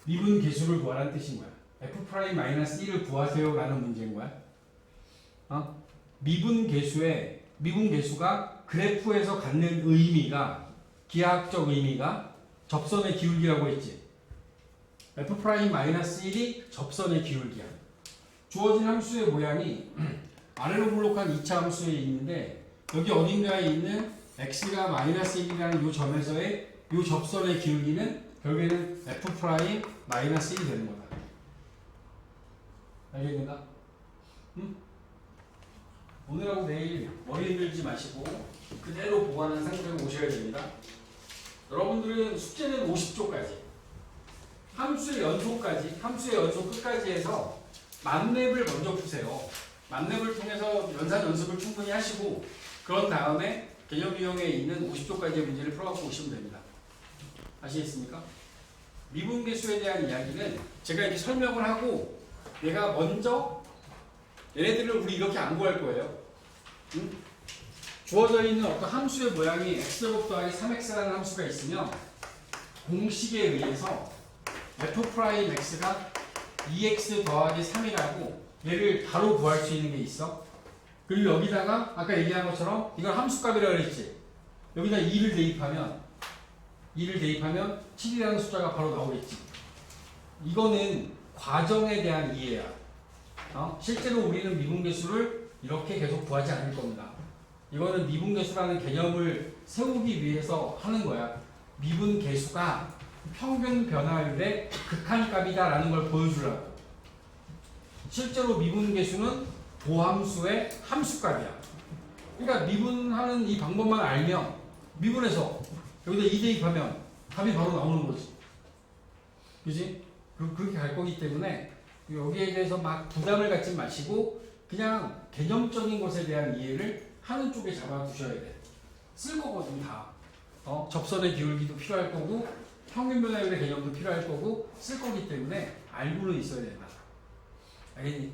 미분 계수를 구하라는 뜻인 거야. f'-1을 구하세요 라는 문제인 거야. 미분 계수가 그래프에서 갖는 의미가 기하학적 의미가 접선의 기울기라고 했지. f'-1이 접선의 기울기야. 주어진 함수의 모양이 아래로 블록한 2차 함수에 있는데 여기 어딘가에 있는 x가 -1이라는 이 점에서의 이 접선의 기울기는 결국에는 f'-1이 되는 거다. 알겠는가? 응? 오늘하고 내일 머리 흔들지 마시고 그대로 보관한 상태로 오셔야 됩니다. 여러분들은 숙제는 50조까지 함수의 연속 끝까지 해서 만렙을 먼저 푸세요. 만렙을 통해서 연산 연습을 충분히 하시고 그런 다음에 개념 유형에 있는 50조까지의 문제를 풀어갖고 오시면 됩니다. 아시겠습니까? 미분계수에 대한 이야기는 제가 이렇게 설명을 하고 내가 먼저 얘네들을 우리 이렇게 안 구할 거예요. 응? 주어져 있는 어떤 함수의 모양이 x제곱 더하기 3x라는 함수가 있으면 공식에 의해서 f'(x가 2x 더하기 3이라고 얘를 바로 구할 수 있는 게 있어. 그리고 여기다가 아까 얘기한 것처럼 이걸 함수값이라고 그랬지. 여기다 2를 대입하면 7이라는 숫자가 바로 나오겠지. 이거는 과정에 대한 이해야. 실제로 우리는 미분계수를 이렇게 계속 구하지 않을 겁니다. 이거는 미분계수라는 개념을 세우기 위해서 하는 거야. 미분계수가 평균 변화율의 극한값이다라는 걸 보여주려고. 실제로 미분계수는 도함수의 함수값이야. 그러니까 미분하는 이 방법만 알면 미분해서 여기다 2 대입하면 답이 바로 나오는 거지. 그지? 그렇게 갈 거기 때문에 여기에 대해서 막 부담을 갖지 마시고 그냥 개념적인 것에 대한 이해를 하는 쪽에 잡아두셔야 돼. 쓸 거거든 다. 접선의 기울기도 필요할 거고 평균변화율의 개념도 필요할 거고 쓸 거기 때문에 알고는 있어야 된다. 알겠니?